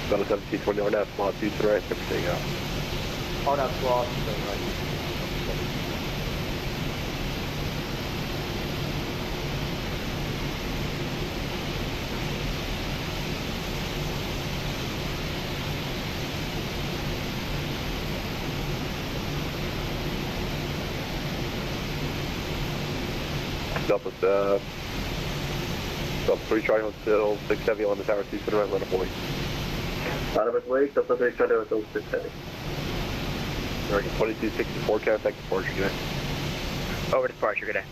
Delta 1720, RDAS flaw, 27 right, good for takeoff. RDAS flaw, 27 right. Delta 3 Charlie Hotel 6 Heavy, 11 tower, 27 right, line up boy. Bottom wait, Delta 3 Charlie Hotel 6 Heavy. American 2264, contact departure, good night. Over departure, good day.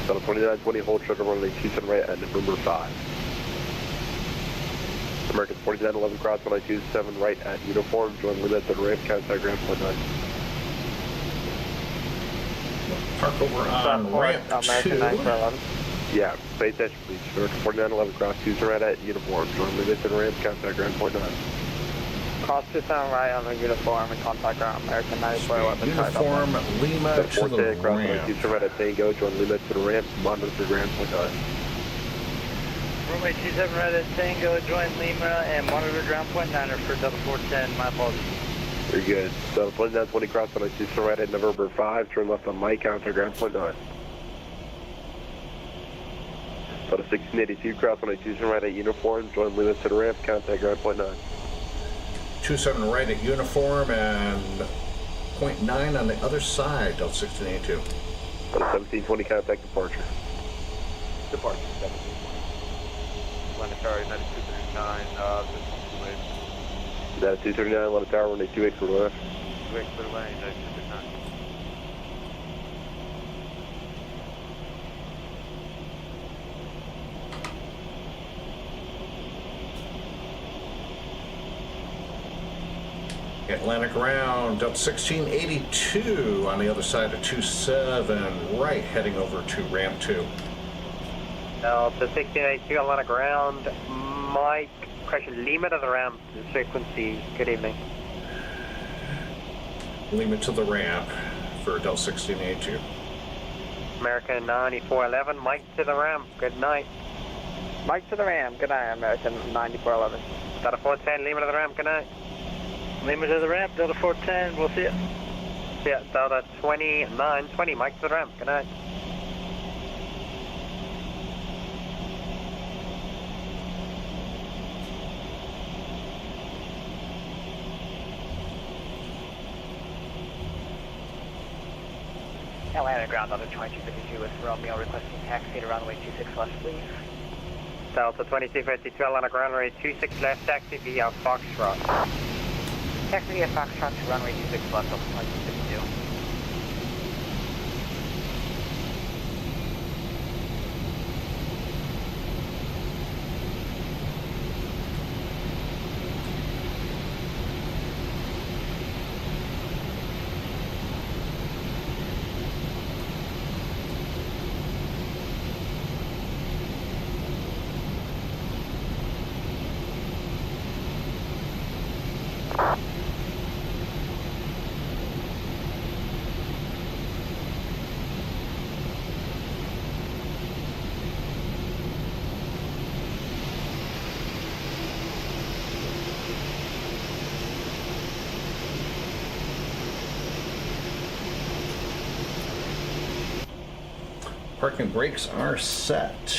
Delta 2920, hold short runway 27 right at November 5. American 4911 cross 1927 right at uniform, join limit at ramp, contact ramp 19. Park over on ramp 2. Yeah, pay attention please. American 4911 cross 27 right at uniform, join limit at ramp, contact ramp 19. Cross 27 right on the uniform and contact ground American 9411. Uniform Lima to the cross ramp. 27 right at Tango, join limit to the ramp, monitor the ramp 19. Runway 27 right at Tango, join Lima and monitor ground point 9er for Delta 410, my apologies. Very good. So 2920 cross 27 right at November 5, turn left on Mike, contact ground point 9. Delta 1682 cross 27 right at uniform, join limit to the ramp, contact ground point 9. 27 right at uniform and 0.9 on the other side, Delta 1682. Delta 1720 contact departure. Departure, 1720. Atlanta Tower 9239, this one's delayed. That 239, Atlanta Tower, runway 28 for left. 28 for the lane, 9239. Atlantic ground, Delta 1682 on the other side of 27 right, heading over to ramp 2. Delta 1682 on ground, Mike, pressure Lima to the ramp, frequency, good evening. Lima to the ramp for Delta 1682. American 9411, Mike to the ramp, good night. Mike to the ramp, good night, American 9411. Delta 410, Lima to the ramp, good night. Lima to the ramp, Delta 410, we'll see ya. See ya, Delta 2920, Mike to the ramp, good night. Atlanta ground, Delta 2252 with Romeo requesting taxi to runway 26 left, please. Delta 2252, Atlanta ground, runway 26 left, taxi via Foxtrot. Taxi via Foxtrot to runway 26 left, Delta 2252. Parking brakes are set.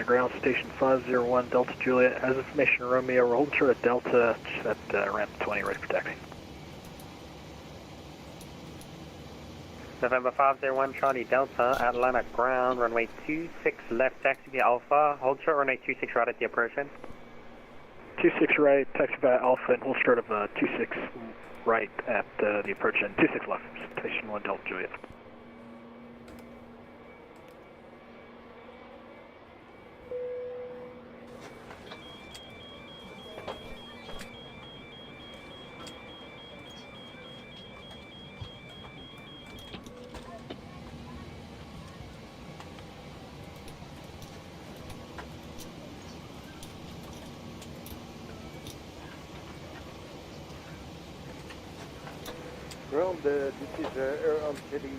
Ground Station 501 Delta Juliet, as information Romeo, we're holding short of Delta at ramp 20, ready for taxi. November 501 Charlie Delta, Atlanta ground, runway 26 left, taxi via Alpha, hold short runway 26 right at the approach end. 26 right, taxi via Alpha, and hold short of 26 right at the approach end, 26 left, Station 1 Delta Juliet. Ground, this is Air Algeria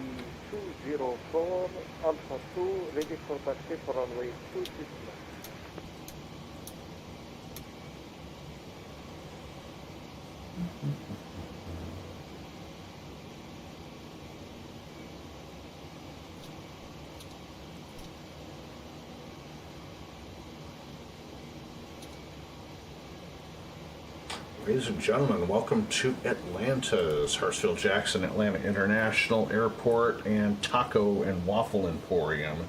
204, Alpha 2, ready for taxi for runway 26. Ladies and gentlemen, welcome to Atlanta's Hartsfield-Jackson Atlanta International Airport and Taco and Waffle Emporium.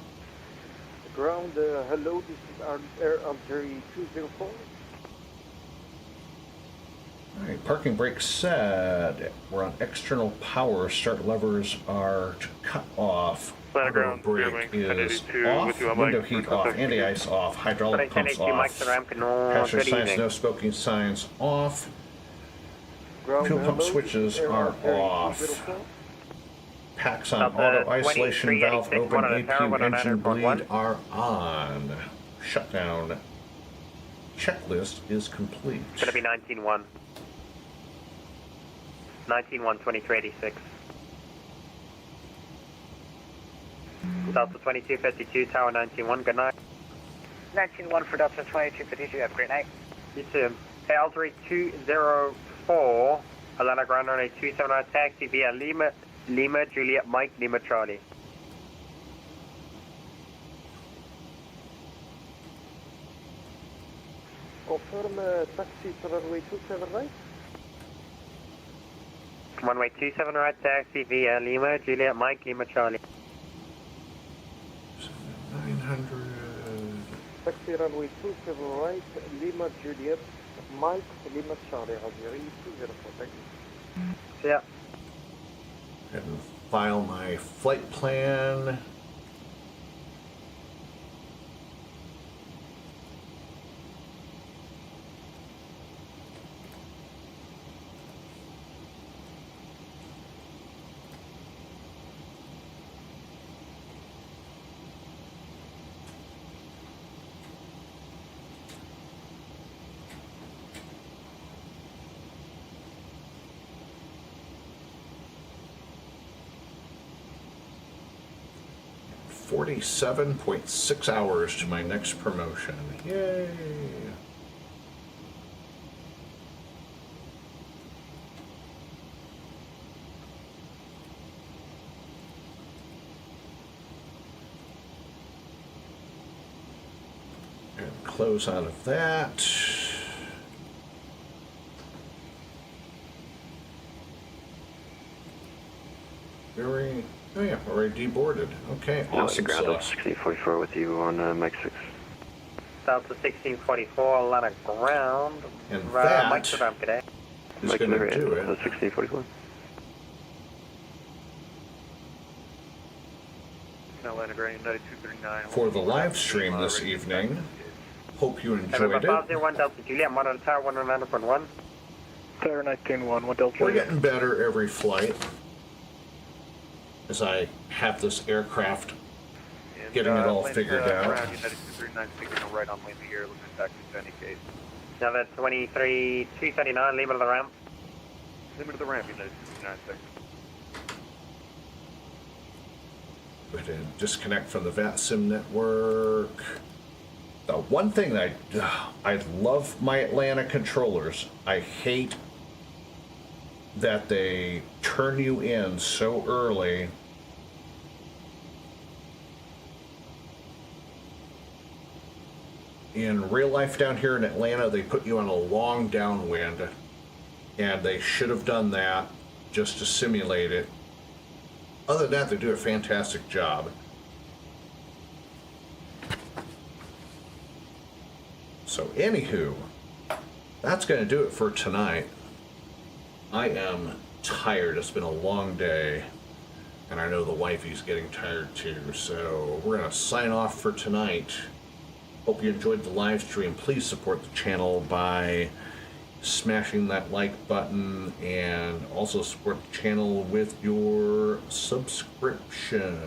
Ground, hello, this is Air Algeria 204. All right, parking brake set. We're on external power. Start levers are to cut off. Auto brake is off, window heat off, anti-ice off, hydraulic pumps off, passenger signs, no smoking signs off, fuel pump switches are off, packs on auto isolation valve open, APU engine bleed are on, shutdown checklist is complete. It's going to be 19-1. 19-1, 2386. Delta 2252, Tower 91, good night. 19-1 for Delta 2252, have a great night. You too. KL 3204, Atlanta ground runway 279 taxi via Lima, Juliet, Mike, Lima, Charlie. Confirm taxi to runway 27 right. Runway 27 right taxi via Lima, Juliet, Mike, Lima, Charlie. 900. Taxi runway 27 right, Lima, Juliet, Mike, Lima, Charlie, Algeria 204, thank you. Yeah. And file my flight plan. 47.6 hours to my next promotion. Yay! And close out of that. Very, oh yeah, already deboarded. Okay, awesome Ground stuff. 1644 with you on Mike 6. Delta 1644, line of ground. And that Mike to ramp today. is going to do it. 1644. Atlanta Grand 9239. For the live stream this evening. Hope you enjoyed it. 501 Delta Juliet, monitor tower 109.1. Tower 19.1, 1 Delta We're Juliet. getting better every flight as I have this aircraft getting it all figured out. Around United 239, signal right on lane here, looking at taxi to any case. Delta 23, 239, limit of the ramp. Limit of the ramp, United 239, Go ahead and disconnect from the VATSIM network. The one thing that I love my Atlanta controllers. I hate that they turn you in so early. In real life down here in Atlanta, they put you on a long downwind, and they should have done that just to simulate it. Other than that, they do a fantastic job. So anywho, that's going to do it for tonight. I am tired. It's been a long day, and I know the wifey's getting tired too. So we're going to sign off for tonight. Hope you enjoyed the live stream. Please support the channel by smashing that like button, and also support the channel with your subscription.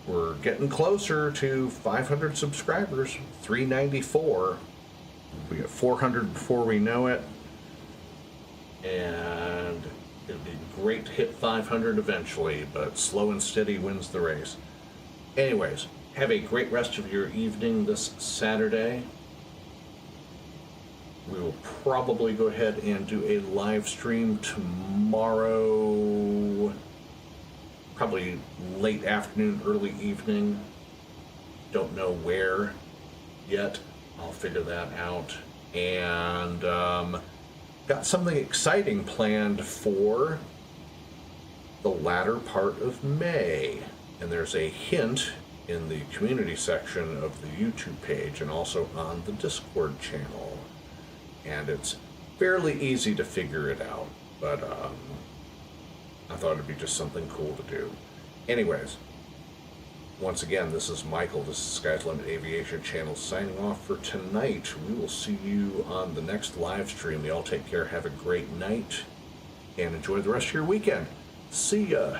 We're getting closer to 500 subscribers, 394. We get 400 before we know it, and it'd be great to hit 500 eventually, but slow and steady wins the race. Anyways, have a great rest of your evening this Saturday. We will probably go ahead and do a live stream tomorrow, probably late afternoon, early evening. Don't know where yet. I'll figure that out. And got something exciting planned for the latter part of May. And there's a hint in the community section of the YouTube page and also on the Discord channel. And it's fairly easy to figure it out, but I thought it'd be just something cool to do. Anyways, once again, this is Michael. This is Sky's Limit Aviation Channel signing off for tonight. We will see you on the next live stream. Y'all take care, have a great night, and enjoy the rest of your weekend. See ya.